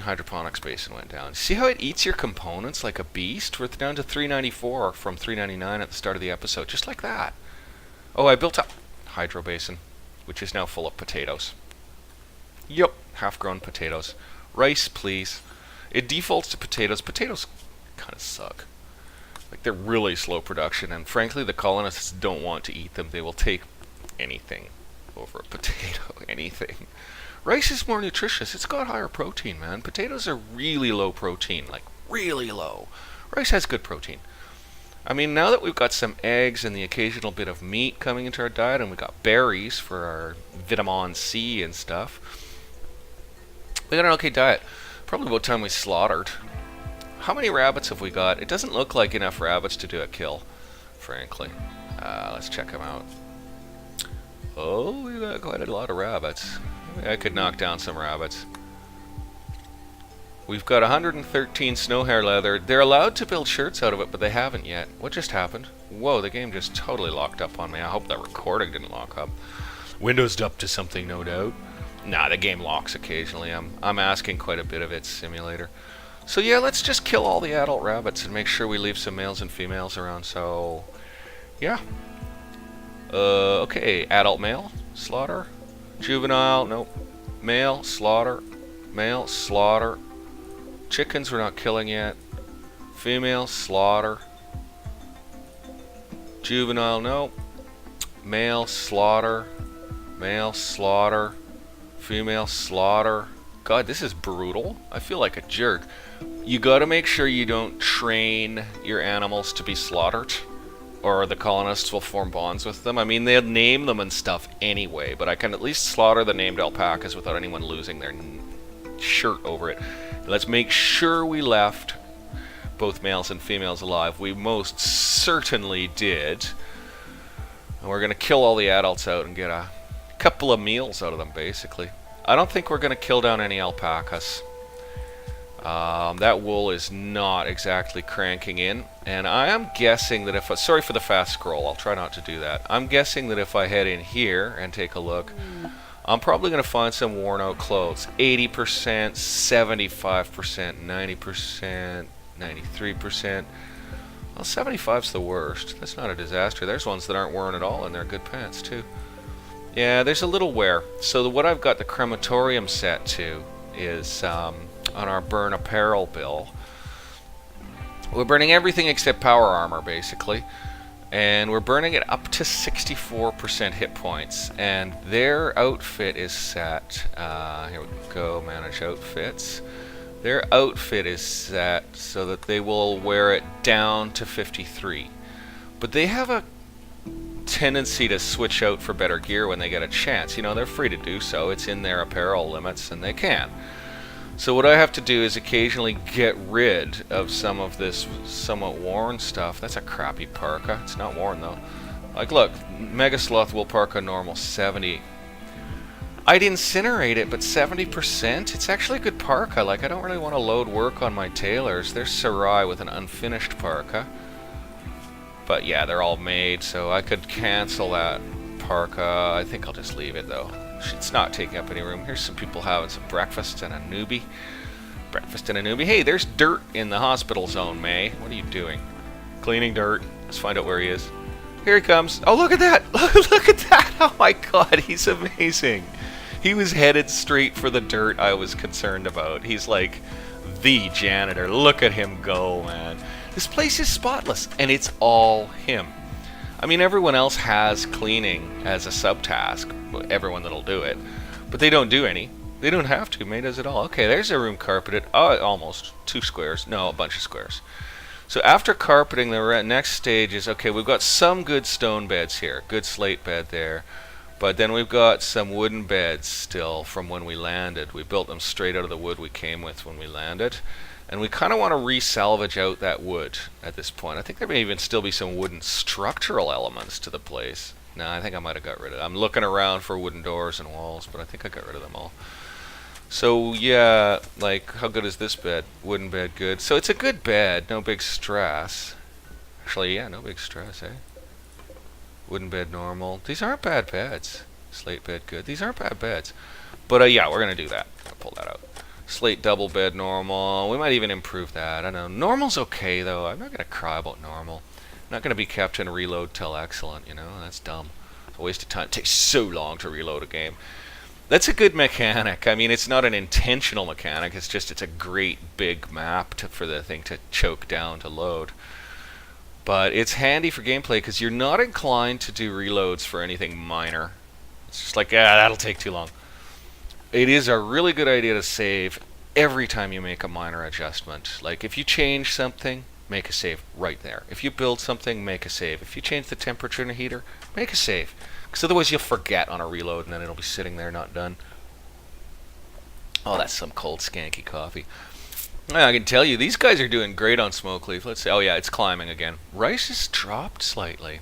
Hydroponics basin went down. See how it eats your components like a beast? We're down to 394 from 399 at the start of the episode, just like that. Oh, I built a hydro basin, which is now full of potatoes. Yup, half-grown potatoes. Rice, please. It defaults to potatoes. Potatoes kind of suck. Like, they're really slow production, and frankly, the colonists don't want to eat them. They will take anything over a potato. Anything. Rice is more nutritious. It's got higher protein, man. Potatoes are really low protein. Like, really low. Rice has good protein. I mean, now that we've got some eggs and the occasional bit of meat coming into our diet, and we've got berries for our vitamin C and stuff, we got an okay diet. Probably about time we slaughtered. How many rabbits have we got? It doesn't look like enough rabbits to do a kill, frankly. Let's check them out. Oh, we got quite a lot of rabbits. Maybe I could knock down some rabbits. We've got 113 snow hair leather. They're allowed to build shirts out of it, but they haven't yet. What just happened? Whoa, the game just totally locked up on me. I hope that recording didn't lock up. Windowsed up to something, no doubt. Nah, the game locks occasionally. I'm asking quite a bit of its simulator. So yeah, let's just kill all the adult rabbits and make sure we leave some males and females around. So, yeah. Okay, adult male, slaughter. Juvenile, nope. Male, slaughter. Male, slaughter. Chickens we're not killing yet. Female, slaughter. Juvenile, nope. Male, slaughter. Male, slaughter. Female, slaughter. God, this is brutal. I feel like a jerk. You gotta make sure you don't train your animals to be slaughtered, or the colonists will form bonds with them. I mean, they'll name them and stuff anyway, but I can at least slaughter the named alpacas without anyone losing their shirt over it. Let's make sure we left both males and females alive. We most certainly did. And we're going to kill all the adults out and get a couple of meals out of them, basically. I don't think we're going to kill down any alpacas. That wool is not exactly cranking in. And I am guessing that if sorry for the fast scroll, I'll try not to do that. I'm guessing that if I head in here and take a look, I'm probably going to find some worn out clothes. 80%, 75%, 90%, 93%. Well, 75's the worst. That's not a disaster. There's ones that aren't worn at all, and they're good pants, too. Yeah, there's a little wear. So what I've got the crematorium set to is on our burn apparel bill. We're burning everything except power armor, basically. And we're burning it up to 64% hit points. And their outfit is set. Here we go, manage outfits. Their outfit is set so that they will wear it down to 53. But they have a tendency to switch out for better gear when they get a chance. You know, they're free to do so. It's in their apparel limits, and they can. So what I have to do is occasionally get rid of some of this somewhat worn stuff. That's a crappy parka. It's not worn, though. Like, look, Mega Sloth Wool Parka normal, 70. I'd incinerate it, but 70%? It's actually a good parka. Like, I don't really want to load work on my tailors. There's Sarai with an unfinished parka. But yeah, they're all made, so I could cancel that parka. I think I'll just leave it, though. It's not taking up any room. Here's some people having some breakfast and a newbie. Breakfast and a newbie. Hey, there's dirt in the hospital zone, May. What are you doing? Cleaning dirt. Let's find out where he is. Here he comes. Oh, look at that. Look at that. Oh, my God. He's amazing. He was headed straight for the dirt I was concerned about. He's like the janitor. Look at him go, man. This place is spotless, and it's all him. I mean, everyone else has cleaning as a subtask, everyone that'll do it, but they don't do any. They don't have to. May does it all. Okay, there's a room carpeted. Oh, almost 2 squares. No, a bunch of squares. So after carpeting, the next stage is, okay, we've got some good stone beds here. Good slate bed there. But then we've got some wooden beds still from when we landed. We built them straight out of the wood we came with when we landed. And we kind of want to re-salvage out that wood at this point. I think there may even still be some wooden structural elements to the place. No, I think I might have got rid of it. I'm looking around for wooden doors and walls, but I think I got rid of them all. So yeah, like, how good is this bed? Wooden bed, good. So it's a good bed, no big stress. Actually, yeah, no big stress, eh? Wooden bed, normal. These aren't bad beds. Slate bed, good. These aren't bad beds. But yeah, we're gonna do that. I'll pull that out. Slate double bed, normal. We might even improve that. I don't know. Normal's okay though. I'm not gonna cry about normal. I'm not gonna be Captain Reload till excellent. You know, that's dumb. It's a waste of time. It takes so long to reload a game. That's a good mechanic. I mean, it's not an intentional mechanic. It's just it's a great big map for the thing to choke down to load. But it's handy for gameplay because you're not inclined to do reloads for anything minor. It's just like, that'll take too long. It is a really good idea to save every time you make a minor adjustment. Like, if you change something, make a save right there. If you build something, make a save. If you change the temperature in a heater, make a save. Because otherwise you'll forget on a reload and then it'll be sitting there not done. Oh, that's some cold, skanky coffee. I can tell you, these guys are doing great on Smoke Leaf. Let's see. Oh, yeah, it's climbing again. Rice has dropped slightly.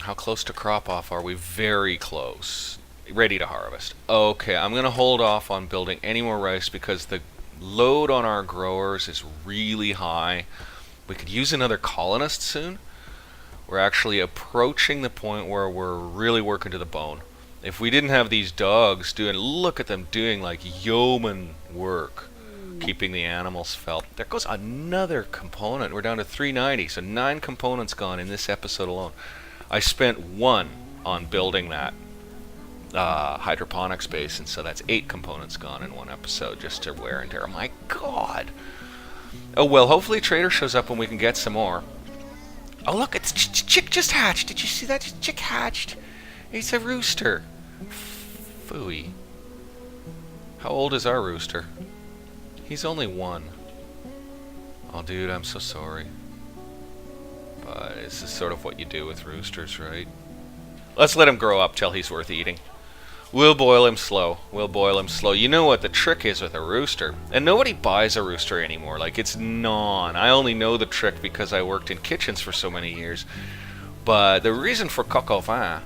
How close to crop off are we? Very close. Ready to harvest. Okay, I'm going to hold off on building any more rice because the load on our growers is really high. We could use another colonist soon. We're actually approaching the point where we're really working to the bone. If we didn't have these dogs doing, look at them doing like yeoman work, keeping the animals fed. There goes another component. We're down to 390, so 9 components gone in this episode alone. I spent 1 on building that hydroponics base, and so that's 8 components gone in 1 episode just to wear and tear. My God. Oh well, hopefully Trader shows up and we can get some more. Oh look, it's chick just hatched. Did you see that? Chick hatched. It's a rooster. Phooey. How old is our rooster? He's only 1. Oh dude, I'm so sorry. But this is sort of what you do with roosters, right? Let's let him grow up till he's worth eating. We'll boil him slow. We'll boil him slow. You know what the trick is with a rooster. And nobody buys a rooster anymore. Like, it's non. I only know the trick because I worked in kitchens for so many years. But the reason for coq au vin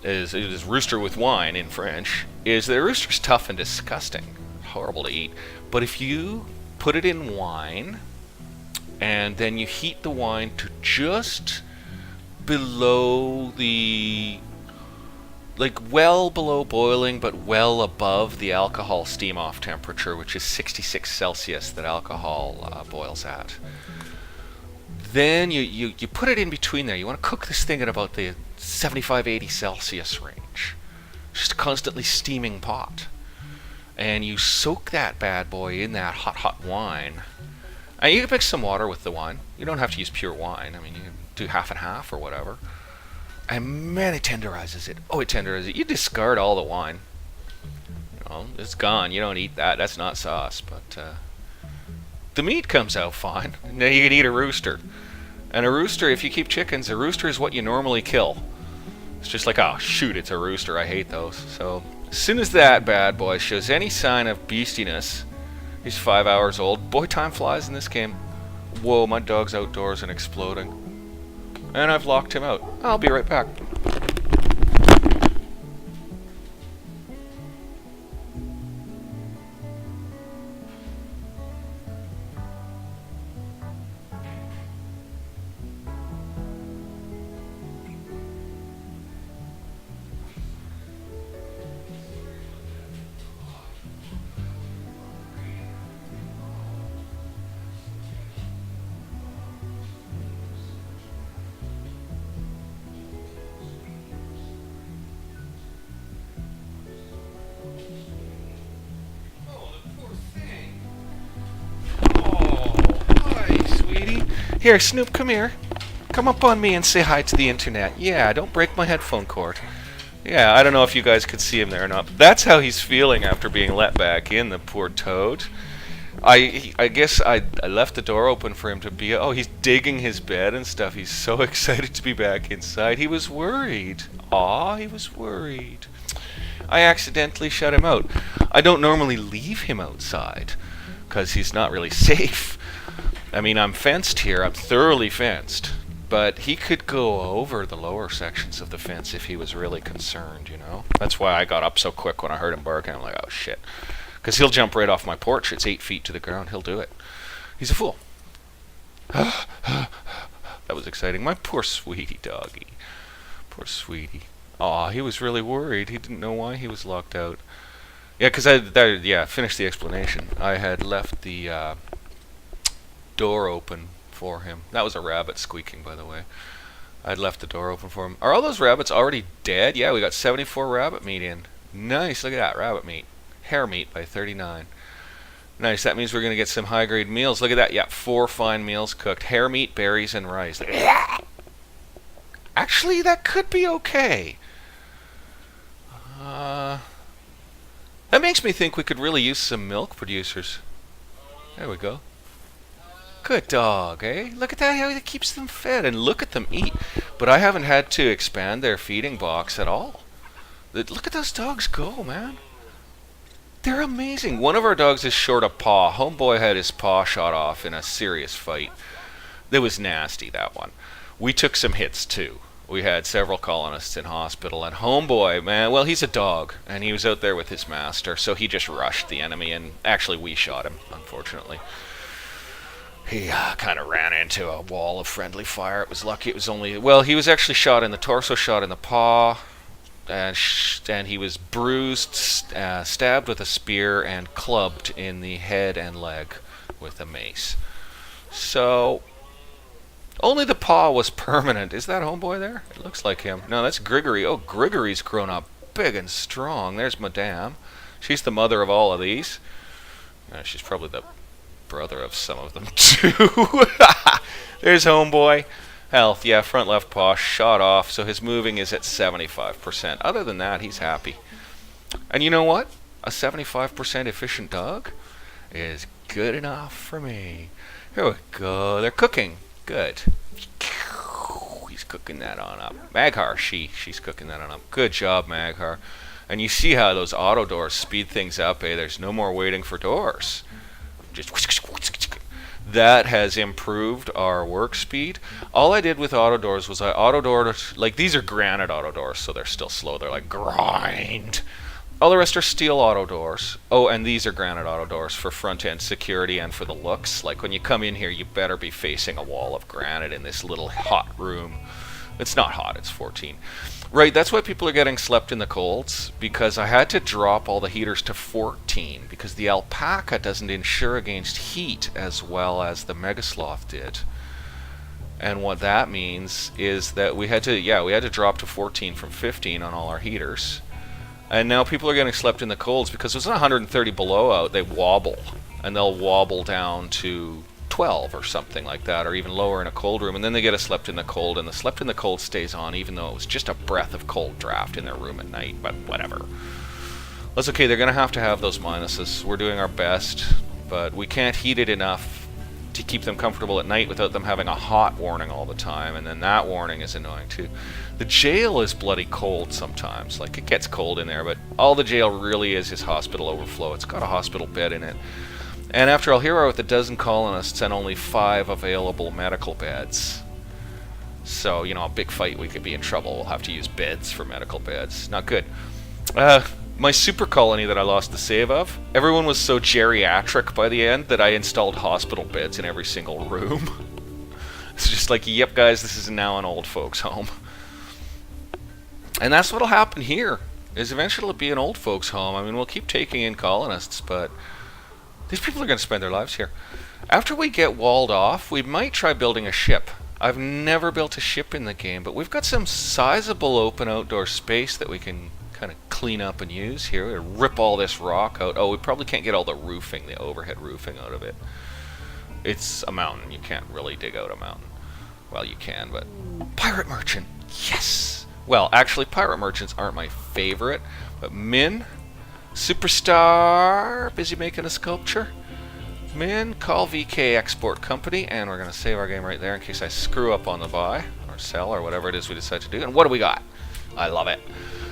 is rooster with wine in French, is the rooster's tough and disgusting. Horrible to eat. But if you put it in wine, and then you heat the wine to just below the... like well below boiling, but well above the alcohol steam-off temperature, which is 66 Celsius that alcohol boils at. Then you put it in between there. You want to cook this thing at about the 75-80 Celsius range. Just a constantly steaming pot. And you soak that bad boy in that hot wine. And you can mix some water with the wine. You don't have to use pure wine. I mean, you can do half and half or whatever. And man, it tenderizes it. Oh, it tenderizes it. You discard all the wine. You know, it's gone. You don't eat that. That's not sauce. But the meat comes out fine. And then you can eat a rooster. And a rooster, if you keep chickens, a rooster is what you normally kill. It's just like, oh, shoot, it's a rooster. I hate those. So as soon as that bad boy shows any sign of beastiness, he's 5 hours old. Boy, time flies in this game. Whoa, my dog's outdoors and exploding. And I've locked him out. I'll be right back. Here, Snoop, come here. Come up on me and say hi to the internet. Yeah, don't break my headphone cord. Yeah, I don't know if you guys could see him there or not, but that's how he's feeling after being let back in, the poor toad. I guess I left the door open for him to be... Oh, he's digging his bed and stuff. He's so excited to be back inside. He was worried. Aw, he was worried. I accidentally shut him out. I don't normally leave him outside, because he's not really safe. I mean, I'm fenced here. I'm thoroughly fenced. But he could go over the lower sections of the fence if he was really concerned, you know? That's why I got up so quick when I heard him barking. I'm like, oh, shit. Because he'll jump right off my porch. It's 8 feet to the ground. He'll do it. He's a fool. That was exciting. My poor sweetie doggy. Poor sweetie. Aw, he was really worried. He didn't know why he was locked out. Yeah, because finished the explanation. I had left the door open for him. That was a rabbit squeaking, by the way. I'd left the door open for him. Are all those rabbits already dead? Yeah, we got 74 rabbit meat in. Nice, look at that, rabbit meat. Hare meat by 39. Nice, that means we're going to get some high-grade meals. Look at that, yeah, 4 fine meals cooked. Hare meat, berries, and rice. Actually, that could be okay. That makes me think we could really use some milk producers. There we go. Good dog, eh? Look at that, how it keeps them fed, and look at them eat. But I haven't had to expand their feeding box at all. Look at those dogs go, man. They're amazing. One of our dogs is short a paw. Homeboy had his paw shot off in a serious fight. It was nasty, that one. We took some hits, too. We had several colonists in hospital, and Homeboy, man, well, he's a dog, and he was out there with his master, so he just rushed the enemy, and actually we shot him, unfortunately. He kind of ran into a wall of friendly fire. It was lucky it was only... Well, he was actually shot in the torso, shot in the paw, and he was bruised, stabbed with a spear, and clubbed in the head and leg with a mace. So, only the paw was permanent. Is that Homeboy there? It looks like him. No, that's Grigory. Oh, Grigory's grown up big and strong. There's Madame. She's the mother of all of these. She's probably the brother of some of them too. There's Homeboy. Health, yeah, front left paw shot off, so his moving is at 75%. Other than that, he's happy. And you know what? A 75% efficient dog is good enough for me. Here we go. They're cooking. Good. He's cooking that on up. Maghar, she's cooking that on up. Good job, Maghar. And you see how those auto doors speed things up, eh? There's no more waiting for doors. That has improved our work speed. All I did with auto doors was I auto doored, like these are granite auto doors, so they're still slow. They're like grind. All the rest are steel auto doors. Oh, and these are granite auto doors for front end security and for the looks. Like when you come in here, you better be facing a wall of granite in this little hot room. It's not hot, it's 14. Right, that's why people are getting slept in the colds, because I had to drop all the heaters to 14, because the alpaca doesn't insure against heat as well as the megasloth did. And what that means is that we had to drop to 14 from 15 on all our heaters. And now people are getting slept in the colds because it's 130 below out, they wobble. And they'll wobble down to 12 or something like that, or even lower in a cold room, and then they get a slept in the cold, and the slept in the cold stays on even though it was just a breath of cold draft in their room at night, but whatever. That's okay, they're going to have those minuses. We're doing our best, but we can't heat it enough to keep them comfortable at night without them having a hot warning all the time, and then that warning is annoying too. The jail is bloody cold sometimes, like it gets cold in there, but all the jail really is hospital overflow. It's got a hospital bed in it. And after all, here we are with a dozen colonists and only 5 available medical beds. So, you know, a big fight, we could be in trouble. We'll have to use beds for medical beds. Not good. My super colony that I lost the save of, everyone was so geriatric by the end that I installed hospital beds in every single room. It's just like, yep, guys, this is now an old folks' home. And that's what'll happen here, is eventually it'll be an old folks' home. I mean, we'll keep taking in colonists, but these people are going to spend their lives here. After we get walled off, we might try building a ship. I've never built a ship in the game, but we've got some sizable open outdoor space that we can kind of clean up and use here. We'll rip all this rock out. Oh, we probably can't get all the roofing, the overhead roofing out of it. It's a mountain. You can't really dig out a mountain. Well, you can, but... Pirate Merchant! Yes! Well, actually, Pirate Merchants aren't my favorite, but Min, Superstar, busy making a sculpture. Min, call VK Export Company, and we're going to save our game right there in case I screw up on the buy, or sell, or whatever it is we decide to do. And what do we got? I love it.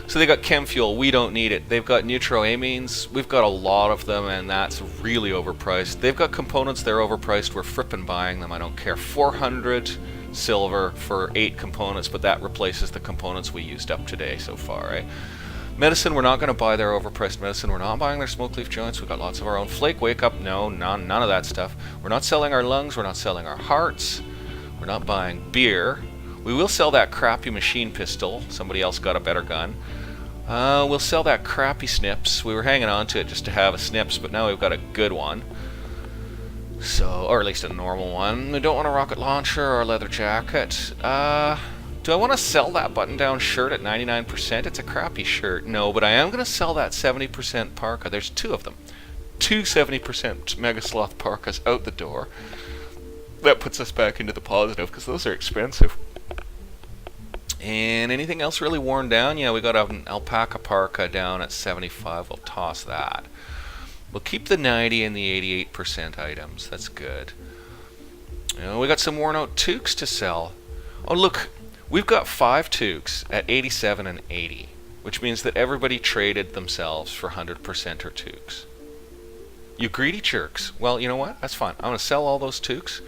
So they got chem fuel, we don't need it. They've got neutroamines, we've got a lot of them, and that's really overpriced. They've got components, they're overpriced, we're frippin' buying them, I don't care. 400 silver for 8 components, but that replaces the components we used up today so far, right? Medicine, we're not going to buy their overpriced medicine, we're not buying their smoke leaf joints, we've got lots of our own. Flake, wake up, no, none of that stuff. We're not selling our lungs, we're not selling our hearts, we're not buying beer. We will sell that crappy machine pistol. Somebody else got a better gun. We'll sell that crappy snips. We were hanging on to it just to have a snips, but now we've got a good one. So, or at least a normal one. We don't want a rocket launcher or a leather jacket. Do I want to sell that button-down shirt at 99%? It's a crappy shirt. No, but I am going to sell that 70% parka. There's 2 of them. 2 70% Mega Sloth parkas out the door. That puts us back into the positive, because those are expensive. And anything else really worn down? Yeah, we got an alpaca parka down at 75. We'll toss that. We'll keep the 90 and the 88% items. That's good. You know, we got some worn out toques to sell. Oh, look. We've got 5 toques at 87 and 80, which means that everybody traded themselves for 100% or toques. You greedy jerks. Well, you know what? That's fine. I'm going to sell all those toques.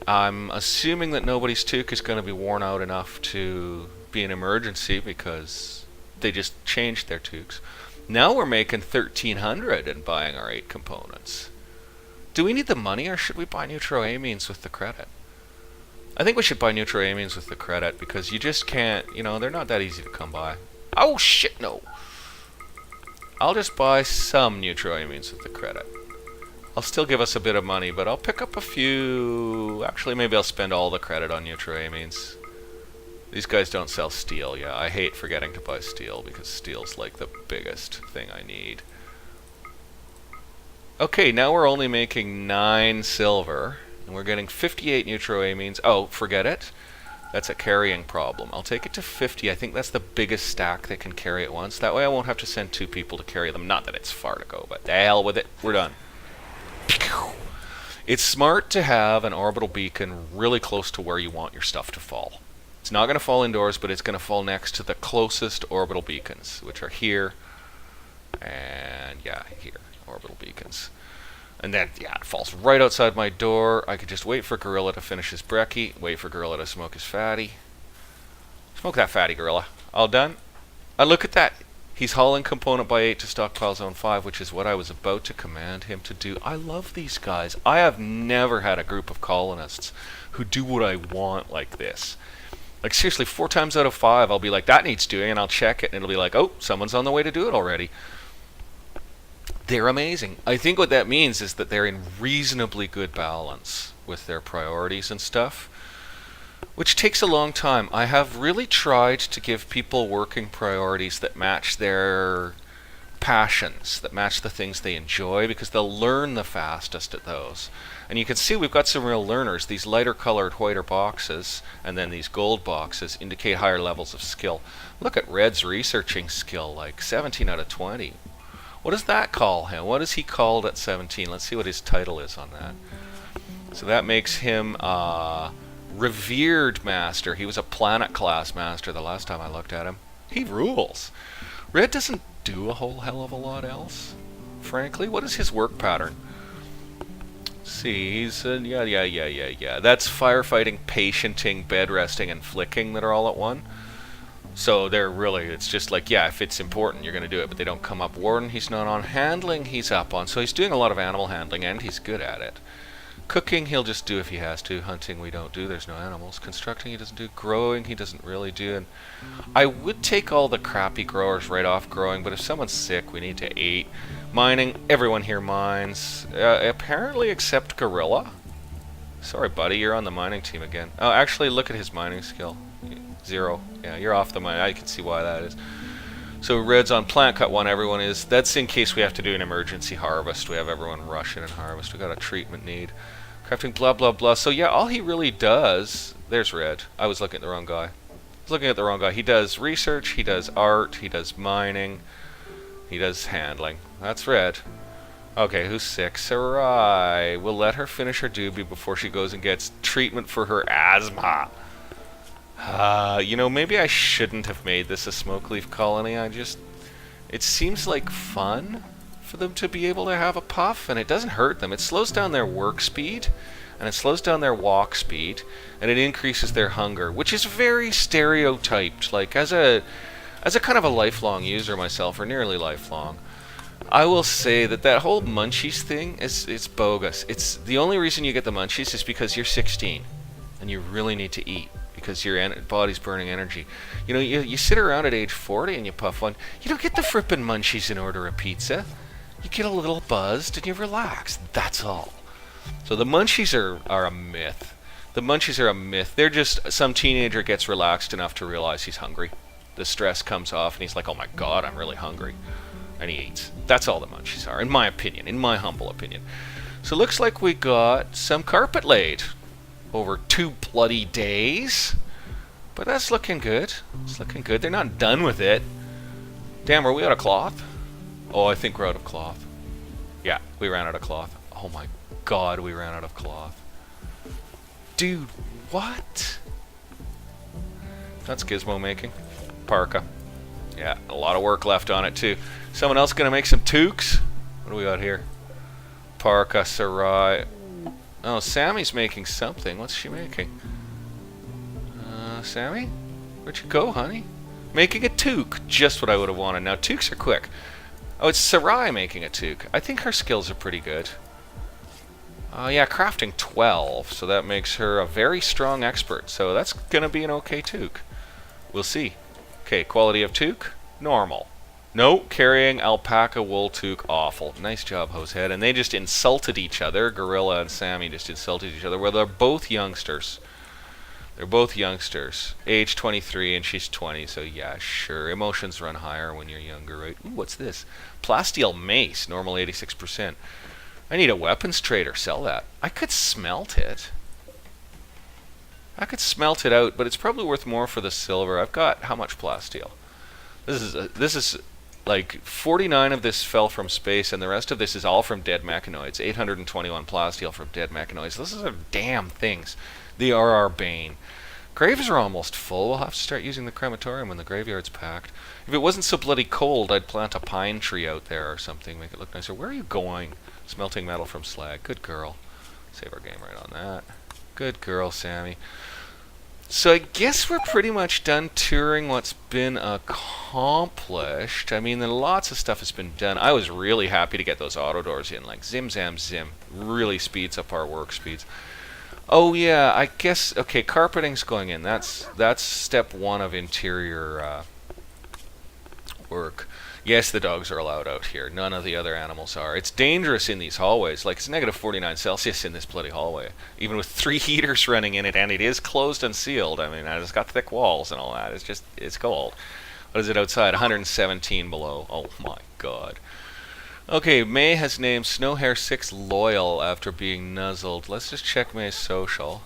I'm assuming that nobody's toque is going to be worn out enough to be an emergency because they just changed their toques. Now we're making 1,300 and buying our 8 components. Do we need the money, or should we buy neutroamines with the credit? I think we should buy neutroamines with the credit because you just can't, you know, they're not that easy to come by. Oh shit, no! I'll just buy some neutroamines with the credit. I'll still give us a bit of money, but I'll pick up a few... Actually, maybe I'll spend all the credit on neutroamines. These guys don't sell steel, yeah. I hate forgetting to buy steel, because steel's like the biggest thing I need. Okay, now we're only making 9 silver, and we're getting 58 neutroamines. Oh, forget it. That's a carrying problem. I'll take it to 50. I think that's the biggest stack they can carry at once. That way I won't have to send 2 people to carry them. Not that it's far to go, but the hell with it. We're done. It's smart to have an orbital beacon really close to where you want your stuff to fall. It's not going to fall indoors, but it's going to fall next to the closest orbital beacons, which are here and, yeah, here, orbital beacons. And then, yeah, it falls right outside my door. I could just wait for Gorilla to finish his brekkie, wait for Gorilla to smoke his fatty. Smoke that fatty, Gorilla. All done? Look at that. He's hauling component by 8 to stockpile zone 5, which is what I was about to command him to do. I love these guys. I have never had a group of colonists who do what I want like this. Like, seriously, 4 times out of 5, I'll be like, that needs doing, and I'll check it, and it'll be like, oh, someone's on the way to do it already. They're amazing. I think what that means is that they're in reasonably good balance with their priorities and stuff, which takes a long time. I have really tried to give people working priorities that match their passions, that match the things they enjoy, because they'll learn the fastest at those. And you can see we've got some real learners. These lighter colored, whiter boxes, and then these gold boxes indicate higher levels of skill. Look at Red's researching skill, like 17 out of 20. What does that call him? What is he called at 17? Let's see what his title is on that. So that makes him revered master. He was a planet class master the last time I looked at him. He rules. Red doesn't do a whole hell of a lot else, frankly. What is his work pattern? See, he's yeah. That's firefighting, patienting, bed resting, and flicking that are all at one. So they're really, it's just like, yeah, if it's important, you're going to do it, but they don't come up. Warden, he's not on. Handling, he's up on. So he's doing a lot of animal handling, and he's good at it. Cooking, he'll just do if he has to. Hunting, we don't do. There's no animals. Constructing, he doesn't do. Growing, he doesn't really do. And I would take all the crappy growers right off growing, but if someone's sick, we need to eat. Mining, everyone here mines. Apparently except Gorilla. Sorry, buddy, you're on the mining team again. Oh, actually, look at his mining skill. 0. Yeah, you're off the mine. I can see why that is. So Red's on plant cut 1, everyone is. That's in case we have to do an emergency harvest. We have everyone rush in and harvest. We got a treatment need. Crafting blah blah blah. So yeah, all he really does... There's Red. I was looking at the wrong guy. He does research, he does art, he does mining, he does handling. That's Red. Okay, who's sick? Sarai. We'll let her finish her doobie before she goes and gets treatment for her asthma. You know, maybe I shouldn't have made this a smoke leaf colony. It seems like fun for them to be able to have a puff, and it doesn't hurt them. It slows down their work speed, and it slows down their walk speed, and it increases their hunger, which is very stereotyped. Like, as a kind of a lifelong user myself, or nearly lifelong, I will say that whole munchies thing it's bogus. It's the only reason you get the munchies is because you're 16 and you really need to eat because your body's burning energy. You know, you sit around at age 40 and you puff one. You don't get the frippin' munchies and order a pizza. You get a little buzzed and you relax. That's all. So the munchies are a myth. The munchies are a myth. They're just some teenager gets relaxed enough to realize he's hungry. The stress comes off and he's like, oh my god, I'm really hungry. And he eats. That's all the munchies are, in my opinion, in my humble opinion. So it looks like we got some carpet laid over 2 bloody days. But that's looking good. It's looking good. They're not done with it. Damn, are we out of cloth? Oh, I think we're out of cloth. Yeah, we ran out of cloth. Oh my god, we ran out of cloth. Dude, what? That's gizmo making. Parka. Yeah, a lot of work left on it too. Someone else gonna make some toques? What do we got here? Parka, Sarai. Oh, Sammy's making something. What's she making? Sammy? Where'd you go, honey? Making a toque. Just what I would have wanted. Now, toques are quick. Oh, it's Sarai making a toque. I think her skills are pretty good. Yeah, crafting 12, so that makes her a very strong expert. So that's gonna be an okay toque. We'll see. Okay, quality of toque? Normal. No, carrying alpaca wool toque, awful. Nice job, Hosehead. And they just insulted each other. Gorilla and Sammy just insulted each other. Well, they're both youngsters. They're both youngsters. Age 23 and she's 20, so yeah, sure. Emotions run higher when you're younger, right? Ooh, what's this? Plasteel mace, normal 86%. I need a weapons trader. Sell that. I could smelt it. I could smelt it out, but it's probably worth more for the silver. I've got how much plasteel? This is like 49 of this fell from space, and the rest of this is all from dead mechanoids. 821 plasteel from dead mechanoids. Those are damn things. They are our bane. Graves are almost full. We'll have to start using the crematorium when the graveyard's packed. If it wasn't so bloody cold, I'd plant a pine tree out there or something, make it look nicer. Where are you going? Smelting metal from slag. Good girl. Save our game right on that. Good girl, Sammy. So I guess we're pretty much done touring what's been accomplished. I mean, lots of stuff has been done. I was really happy to get those auto doors in. Like, zim, zam, zim. Really speeds up our work speeds. Oh, yeah, I guess... Okay, carpeting's going in. That's step 1 of interior work. Yes, the dogs are allowed out here. None of the other animals are. It's dangerous in these hallways. Like, it's negative 49 Celsius in this bloody hallway. Even with 3 heaters running in it, and it is closed and sealed. I mean, it's got thick walls and all that. It's cold. What is it outside? 117 below. Oh, my God. Okay, May has named Snowhair 6 Loyal after being nuzzled. Let's just check May's social.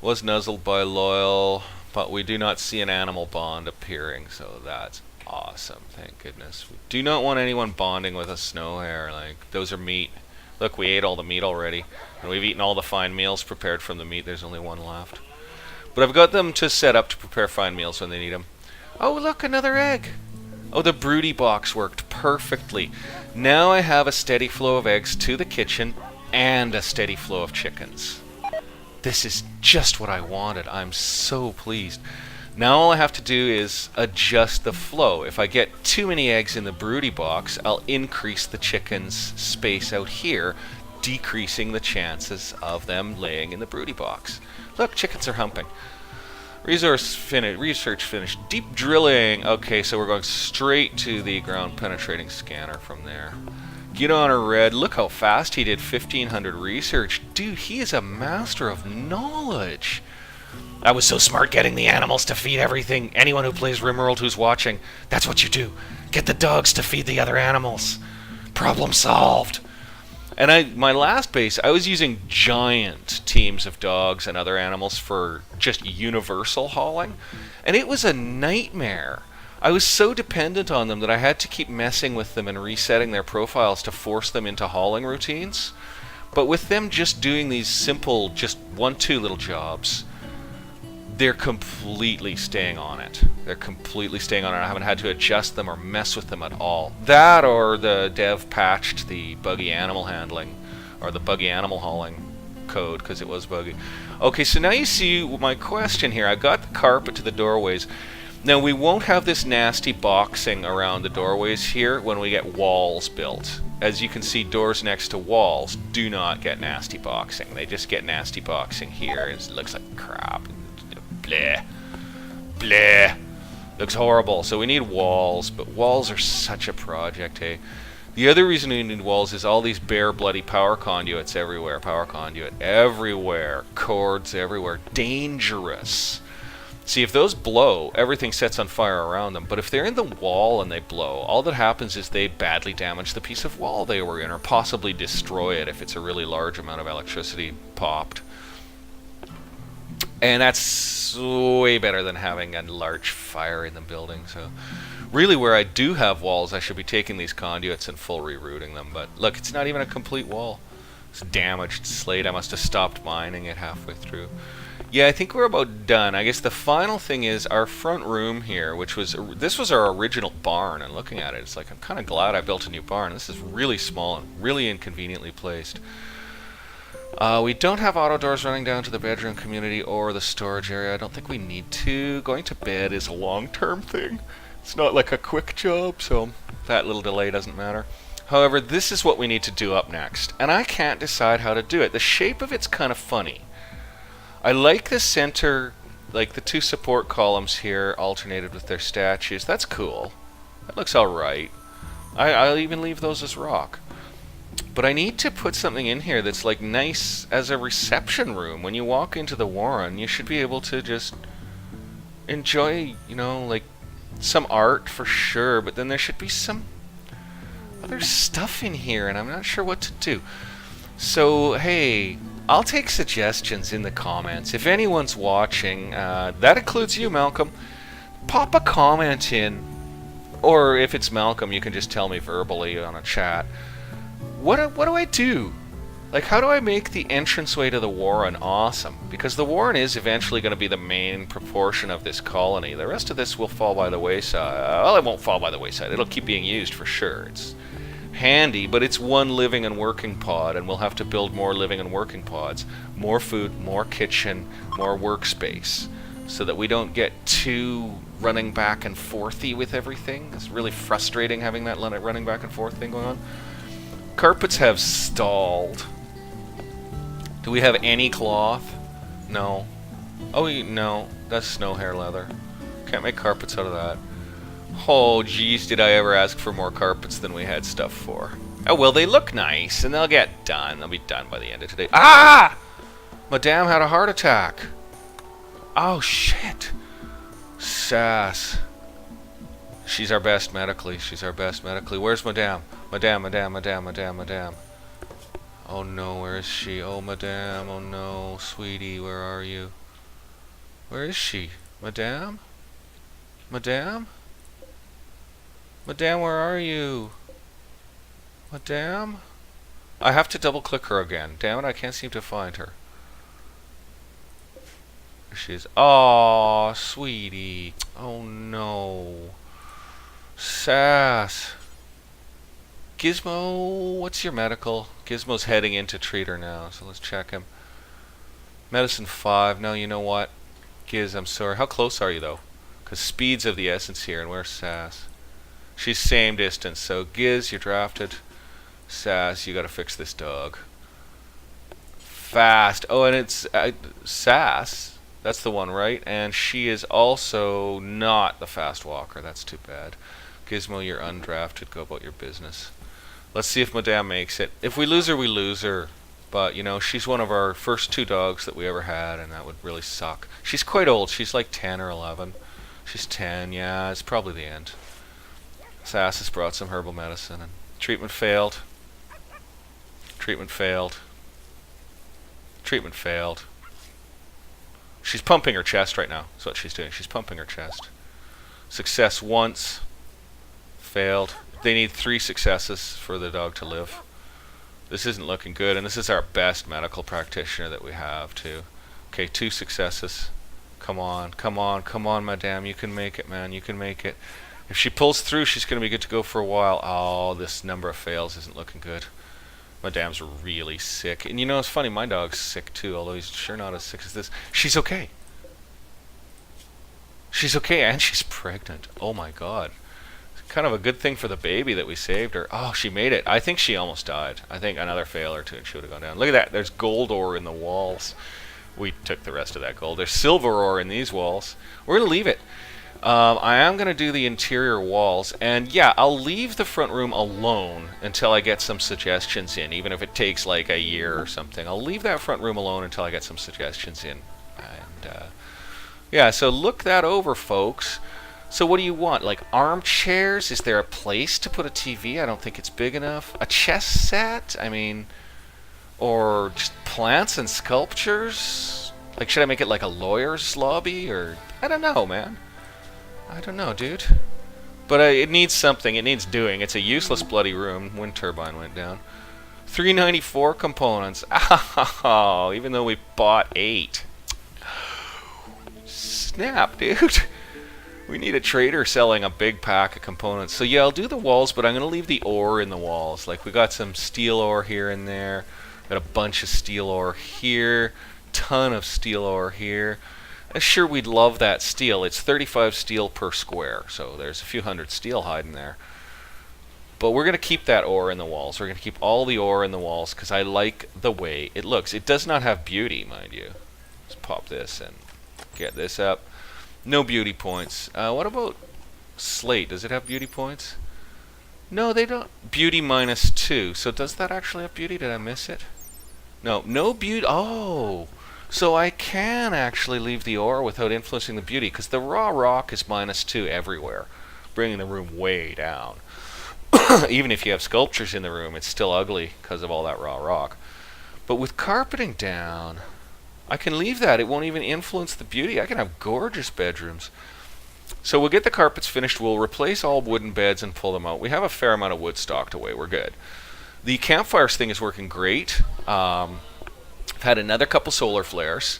Was nuzzled by Loyal, but we do not see an animal bond appearing, so that's awesome, thank goodness. We do not want anyone bonding with a Snowhair. Like, those are meat. Look, we ate all the meat already, and we've eaten all the fine meals prepared from the meat. There's only one left. But I've got them to set up to prepare fine meals when they need them. Oh, look, another egg. Oh, the broody box worked perfectly. Now I have a steady flow of eggs to the kitchen and a steady flow of chickens. This is just what I wanted. I'm so pleased. Now all I have to do is adjust the flow. If I get too many eggs in the broody box, I'll increase the chickens' space out here, decreasing the chances of them laying in the broody box. Look, chickens are humping. Research finished. Deep drilling. Okay, so we're going straight to the ground penetrating scanner from there. Get on her, Red. Look how fast he did 1500 research. Dude, he is a master of knowledge. I was so smart getting the animals to feed everything. Anyone who plays RimWorld who's watching, that's what you do. Get the dogs to feed the other animals. Problem solved. And my last base, I was using giant teams of dogs and other animals for just universal hauling, and it was a nightmare. I was so dependent on them that I had to keep messing with them and resetting their profiles to force them into hauling routines. But with them just doing these simple, just 1-2 little jobs, they're completely staying on it. They're completely staying on it. I haven't had to adjust them or mess with them at all. That or the dev patched the buggy animal handling, or the buggy animal hauling code, because it was buggy. Okay, so now you see my question here. I got the carpet to the doorways. Now we won't have this nasty boxing around the doorways here when we get walls built. As you can see, doors next to walls do not get nasty boxing. They just get nasty boxing here. It looks like crap. Bleh. Bleh. Looks horrible. So we need walls, but walls are such a project, hey? The other reason we need walls is all these bare bloody power conduits everywhere. Power conduit everywhere. Cords everywhere. Dangerous. See, if those blow, everything sets on fire around them. But if they're in the wall and they blow, all that happens is they badly damage the piece of wall they were in, or possibly destroy it if it's a really large amount of electricity popped. And that's way better than having a large fire in the building. So really, where I do have walls, I should be taking these conduits and full rerouting them. But look, it's not even a complete wall. It's damaged slate. I must have stopped mining it halfway through. Yeah, I think we're about done. I guess the final thing is our front room here, which was, this was our original barn, and looking at it, it's like, I'm kind of glad I built a new barn. This is really small and really inconveniently placed. We don't have auto doors running down to the bedroom community or the storage area. I don't think we need to. Going to bed is a long-term thing. It's not like a quick job, so that little delay doesn't matter. However, this is what we need to do up next, and I can't decide how to do it. The shape of it's kind of funny. I like the center, like the 2 support columns here alternated with their statues. That's cool. That looks alright. I'll even leave those as rock. But I need to put something in here that's like nice as a reception room. When you walk into the Warren, you should be able to just enjoy, you know, like some art for sure, but then there should be some other stuff in here, and I'm not sure what to do. So, hey, I'll take suggestions in the comments. If anyone's watching, that includes you, Malcolm, pop a comment in. Or if it's Malcolm, you can just tell me verbally on a chat. What do I do? Like, how do I make the entranceway to the Warren awesome? Because the Warren is eventually going to be the main proportion of this colony. The rest of this will fall by the wayside. Well, it won't fall by the wayside. It'll keep being used for sure. It's handy, but it's one living and working pod, and we'll have to build more living and working pods. More food, more kitchen, more workspace, so that we don't get too running back and forthy with everything. It's really frustrating having that running back and forth thing going on. Carpets have stalled. Do we have any cloth? No. Oh, no. That's snow hair leather. Can't make carpets out of that. Oh, geez, did I ever ask for more carpets than we had stuff for. Oh, well, they look nice, and they'll get done. They'll be done by the end of today. Ah! Madame had a heart attack. Oh, shit. Sass. She's our best medically. She's our best medically. Where's Madame? Madame. Oh no, where is she? Oh, Madame. Oh no, sweetie, where are you? Where is she? Madame? Madame? Madame, where are you? Madame? I have to double click her again. Damn it, I can't seem to find her. There she is. Aw, sweetie. Oh no. Sass. Gizmo, what's your medical? Gizmo's heading in to treat her now, so let's check him. Medicine 5. No, you know what? Giz, I'm sorry. How close are you, though? Because speed's of the essence here, and where's Sass? She's same distance, so Giz, you're drafted. Sass, you gotta fix this dog. Fast. Oh, and it's Sass. That's the one, right? And she is also not the fast walker. That's too bad. Gizmo, you're undrafted. Go about your business. Let's see if Madame makes it. If we lose her, we lose her. But, you know, she's one of our first 2 dogs that we ever had, and that would really suck. She's quite old. She's like 10 or 11. She's 10, yeah. It's probably the end. Sass has brought some herbal medicine, and treatment failed. Treatment failed. Treatment failed. She's pumping her chest right now. That's what she's doing. She's pumping her chest. Success once. Failed. They need 3 successes for the dog to live. This isn't looking good, and this is our best medical practitioner that we have, too. Okay, 2 successes. Come on, come on, come on, madame. You can make it, man. You can make it. If she pulls through, she's going to be good to go for a while. Oh, this number of fails isn't looking good. Madame's really sick. And you know, it's funny, my dog's sick, too, although he's sure not as sick as this. She's okay. She's okay, and she's pregnant. Oh, my God. Kind of a good thing for the baby that we saved her. Oh, she made it. I think she almost died. I think another fail or 2 and she would have gone down. Look at that. There's gold ore in the walls. We took the rest of that gold. There's silver ore in these walls. We're going to leave it. I am going to do the interior walls. And yeah, I'll leave the front room alone until I get some suggestions in, even if it takes like a year or something. I'll leave that front room alone until I get some suggestions in. And yeah, so look that over, folks. So what do you want? Like armchairs? Is there a place to put a TV? I don't think it's big enough. A chess set? I mean, or just plants and sculptures? Like, should I make it like a lawyer's lobby? Or, I don't know, man. I don't know, dude. But it needs something. It needs doing. It's a useless bloody room. Wind turbine went down. 394 components. Oh, even though we bought 8. Snap, dude. We need a trader selling a big pack of components. So yeah, I'll do the walls, but I'm going to leave the ore in the walls. Like, we got some steel ore here and there. Got a bunch of steel ore here. Ton of steel ore here. Sure, we'd love that steel. It's 35 steel per square, so there's a few hundred steel hiding there. But we're going to keep that ore in the walls. We're going to keep all the ore in the walls because I like the way it looks. It does not have beauty, mind you. Let's pop this and get this up. No beauty points. What about slate? Does it have beauty points? No, they don't. Beauty -2. So does that actually have beauty? Did I miss it? No, no beauty. Oh, so I can actually leave the ore without influencing the beauty because the raw rock is -2 everywhere, bringing the room way down. Even if you have sculptures in the room, it's still ugly because of all that raw rock. But with carpeting down, I can leave that. It won't even influence the beauty. I can have gorgeous bedrooms. So we'll get the carpets finished. We'll replace all wooden beds and pull them out. We have a fair amount of wood stocked away. We're good. The campfires thing is working great. I've had another couple solar flares.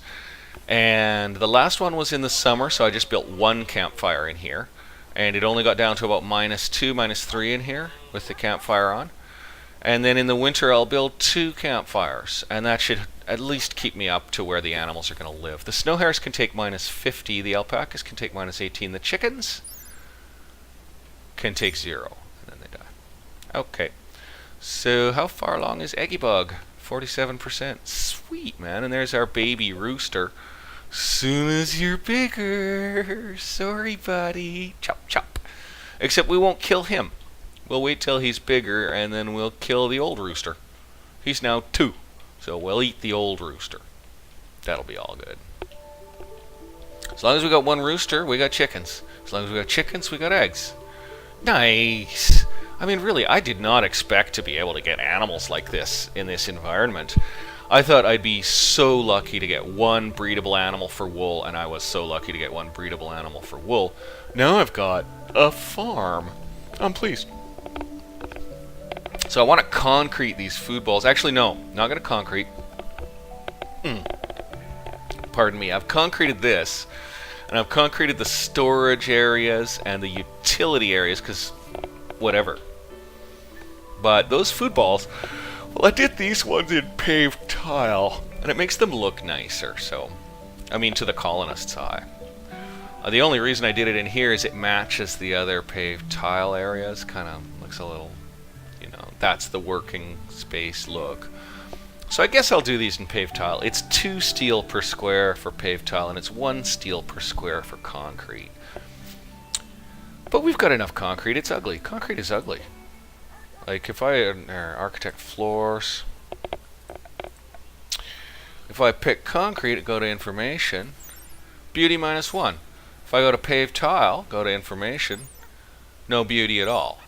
And the last one was in the summer, so I just built 1 campfire in here. And it only got down to about -2, -3 in here with the campfire on. And then in the winter, I'll build 2 campfires. And that should at least keep me up to where the animals are going to live. The snow hares can take -50. The alpacas can take -18. The chickens can take 0. And then they die. Okay. So how far along is Eggy Bug? 47%. Sweet, man. And there's our baby rooster. Soon as you're bigger. Sorry, buddy. Chop, chop. Except we won't kill him. We'll wait till he's bigger, and then we'll kill the old rooster. He's now 2, so we'll eat the old rooster. That'll be all good. As long as we got 1 rooster, we got chickens. As long as we got chickens, we got eggs. Nice! I mean, really, I did not expect to be able to get animals like this in this environment. I thought I'd be so lucky to get 1 breedable animal for wool, and I was so lucky to get 1 breedable animal for wool. Now I've got a farm. I'm pleased. So I want to concrete these food balls. Actually, no, not going to concrete. Pardon me. I've concreted this, and I've concreted the storage areas and the utility areas, because whatever. But those food balls, well, I did these ones in paved tile, and it makes them look nicer, so, I mean, to the colonist's eye. The only reason I did it in here is it matches the other paved tile areas. Kind of looks a little, you know, that's the working space look. So I guess I'll do these in paved tile. It's 2 steel per square for paved tile, and it's 1 steel per square for concrete. But we've got enough concrete. It's ugly. Concrete is ugly. Like, if I architect floors, if I pick concrete, go to information, beauty -1. If I go to paved tile, go to information, no beauty at all.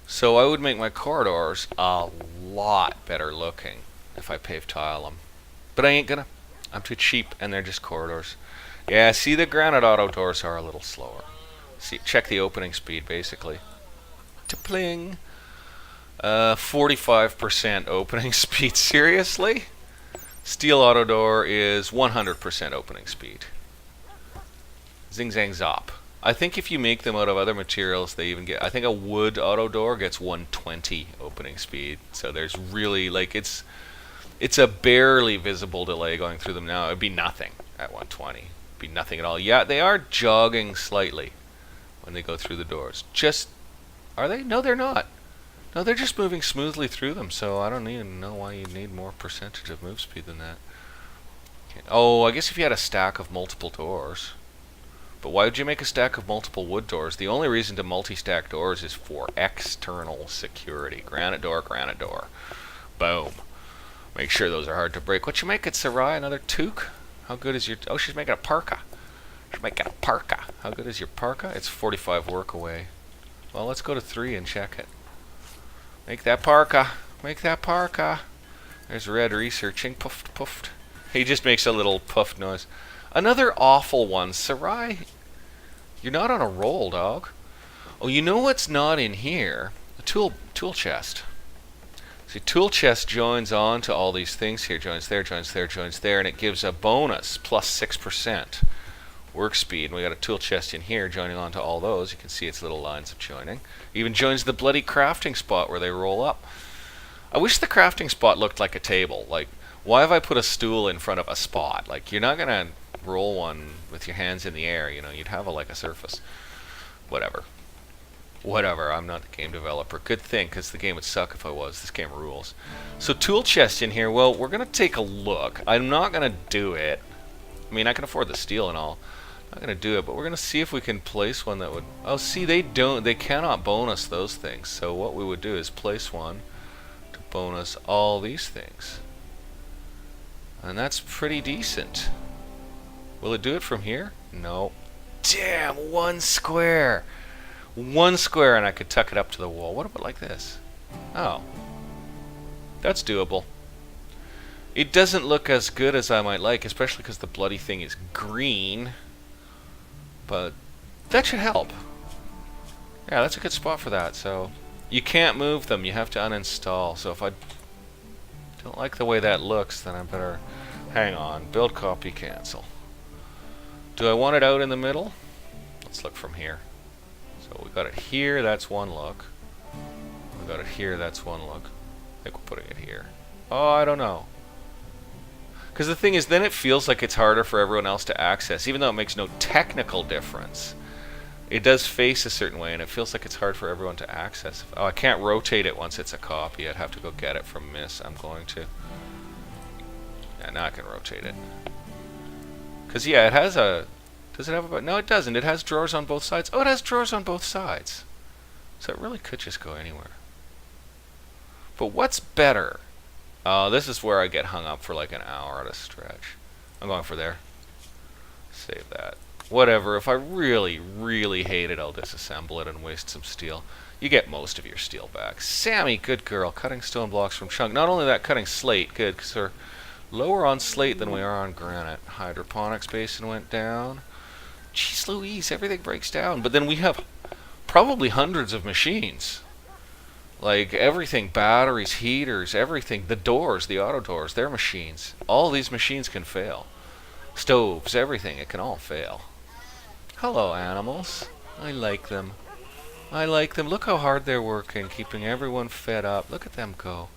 So I would make my corridors a lot better looking if I pave tile them. But I ain't gonna. I'm too cheap, and they're just corridors. Yeah, see, the granite auto doors are a little slower. See, check the opening speed, basically. Pling. 45% opening speed. Seriously? Steel auto door is 100% opening speed. Zing zang zop. I think if you make them out of other materials, they even get. I think a wood auto door gets 120 opening speed. So there's really like it's a barely visible delay going through them now. It'd be nothing at 120. It'd be nothing at all. Yeah, they are jogging slightly when they go through the doors. Just are they? No, they're not. No, they're just moving smoothly through them. So I don't even know why you need more percentage of move speed than that. Okay. Oh, I guess if you had a stack of multiple doors. But why would you make a stack of multiple wood doors? The only reason to multi-stack doors is for external security. Granite door, granite door. Boom. Make sure those are hard to break. What you make it, Sarai? Another toque? How good is your... Oh, she's making a parka. She's making a parka. How good is your parka? It's 45 work away. Well, let's go to 3 and check it. Make that parka. Make that parka. There's Red researching. Puffed, puffed. He just makes a little puffed noise. Another awful one. Sarai, you're not on a roll, dog. Oh, you know what's not in here? A tool chest. See, tool chest joins on to all these things here. Joins there, joins there, joins there, and it gives a bonus, plus 6% work speed. And we got a tool chest in here joining on to all those. You can see its little lines of joining. Even joins the bloody crafting spot where they roll up. I wish the crafting spot looked like a table. Like, why have I put a stool in front of a spot? Like, you're not going to roll one with your hands in the air, you know, you'd have a surface. Whatever, I'm not the game developer. Good thing, because the game would suck if I was. This game rules. So tool chest in here. Well, we're gonna take a look. I'm not gonna do it. I mean, I can afford the steel and all. I'm not gonna do it, but we're gonna see if we can place one that would... Oh, see, they cannot bonus those things. So what we would do is place one to bonus all these things, and that's pretty decent. Will it do it from here? No. Damn, one square. One square, and I could tuck it up to the wall. What about like this? Oh. That's doable. It doesn't look as good as I might like, especially because the bloody thing is green. But that should help. Yeah, that's a good spot for that. So you can't move them. You have to uninstall. So if I don't like the way that looks, then I better... Hang on. Build, copy, cancel. Do I want it out in the middle? Let's look from here. So we got it here, that's one look. We got it here, that's one look. I think we're putting it here. Oh, I don't know. Because the thing is, then it feels like it's harder for everyone else to access, even though it makes no technical difference. It does face a certain way, and it feels like it's hard for everyone to access. Oh, I can't rotate it once it's a copy. I'd have to go get it from Miss. I'm going to. Yeah, now I can rotate it. Because, yeah, it has a... Does it have a... No, it doesn't. It has drawers on both sides. Oh, it has drawers on both sides. So it really could just go anywhere. But what's better? This is where I get hung up for like an hour at a stretch. I'm going for there. Save that. Whatever. If I really, really hate it, I'll disassemble it and waste some steel. You get most of your steel back. Sammy, good girl. Cutting stone blocks from chunk. Not only that, cutting slate. Good, because we're lower on slate than we are on granite. Hydroponics basin went down. Jeez Louise, everything breaks down. But then we have probably hundreds of machines. Like everything, batteries, heaters, everything. The doors, the auto doors, they're machines. All these machines can fail. Stoves, everything, it can all fail. Hello, animals. I like them. I like them. Look how hard they're working, keeping everyone fed up. Look at them go.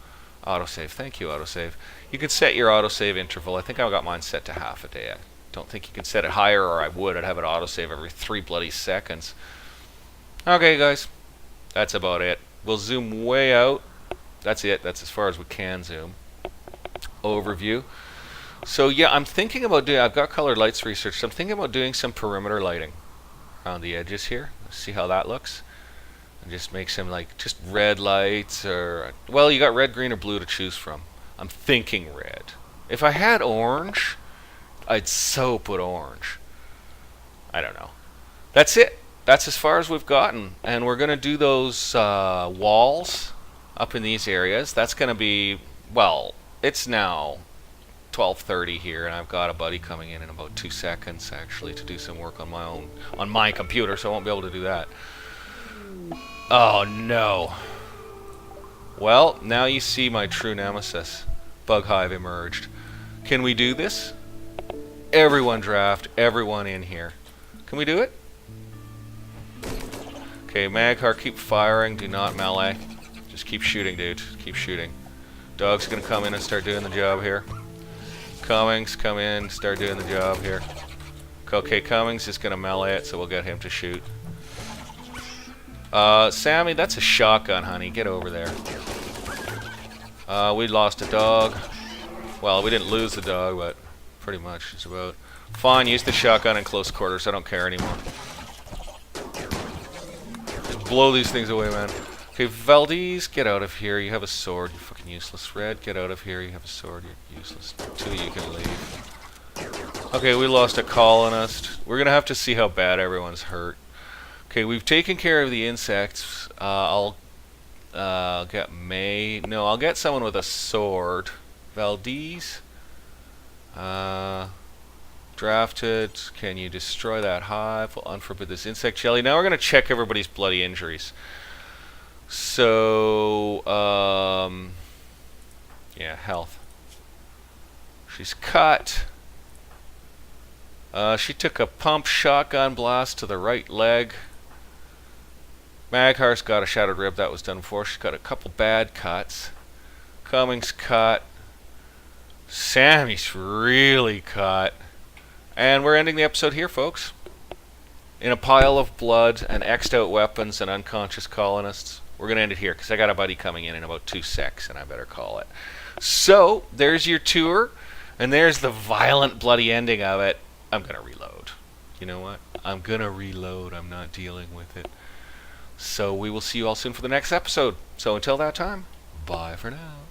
Autosave. Thank you, autosave. You can set your autosave interval. I think I got mine set to half a day. I don't think you can set it higher, or I would. I'd have it autosave every 3 bloody seconds. Okay, guys. That's about it. We'll zoom way out. That's it. That's as far as we can zoom. Overview. So, yeah, I'm thinking about doing... I've got colored lights researched. I'm thinking about doing some perimeter lighting around the edges here. See how that looks. And just make some, like, just red lights or... Well, you got red, green, or blue to choose from. I'm thinking red. If I had orange, I'd so put orange. I don't know. That's it. That's as far as we've gotten. And we're going to do those walls. up in these areas. That's going to be, well, it's now 12:30 here, and I've got a buddy coming in about 2 seconds actually to do some work on my computer, so I won't be able to do that. Oh no. Well, now you see my true nemesis. Bug Hive emerged. Can we do this? Everyone draft, everyone in here. Can we do it? Okay, Magcar, keep firing, do not melee. Just keep shooting, dude. Keep shooting. Dog's gonna come in and start doing the job here. Cummings, come in, start doing the job here. Okay, Cummings is gonna melee it, so we'll get him to shoot. Sammy, that's a shotgun, honey. Get over there. We lost a dog. Well, we didn't lose the dog, but pretty much it's about. Fine, use the shotgun in close quarters. I don't care anymore. Just blow these things away, man. Okay, Valdez, get out of here. You have a sword. You're fucking useless. Red, get out of here. You have a sword. You're useless. Two, you can leave. Okay, we lost a colonist. We're gonna have to see how bad everyone's hurt. Okay, we've taken care of the insects. I'll get May. No, I'll get someone with a sword. Valdez. Drafted. Can you destroy that hive? We'll unforbid this insect jelly. Now we're going to check everybody's bloody injuries. So, yeah, health. She's cut. She took a pump shotgun blast to the right leg. Maghar's got a shattered rib. That was done before. She's got a couple bad cuts. Cummings cut. Sammy's really cut. And we're ending the episode here, folks. In a pile of blood and X'd out weapons and unconscious colonists. We're going to end it here because I got a buddy coming in about 2 secs and I better call it. So, there's your tour. And there's the violent, bloody ending of it. I'm going to reload. You know what? I'm going to reload. I'm not dealing with it. So we will see you all soon for the next episode. So until that time, bye for now.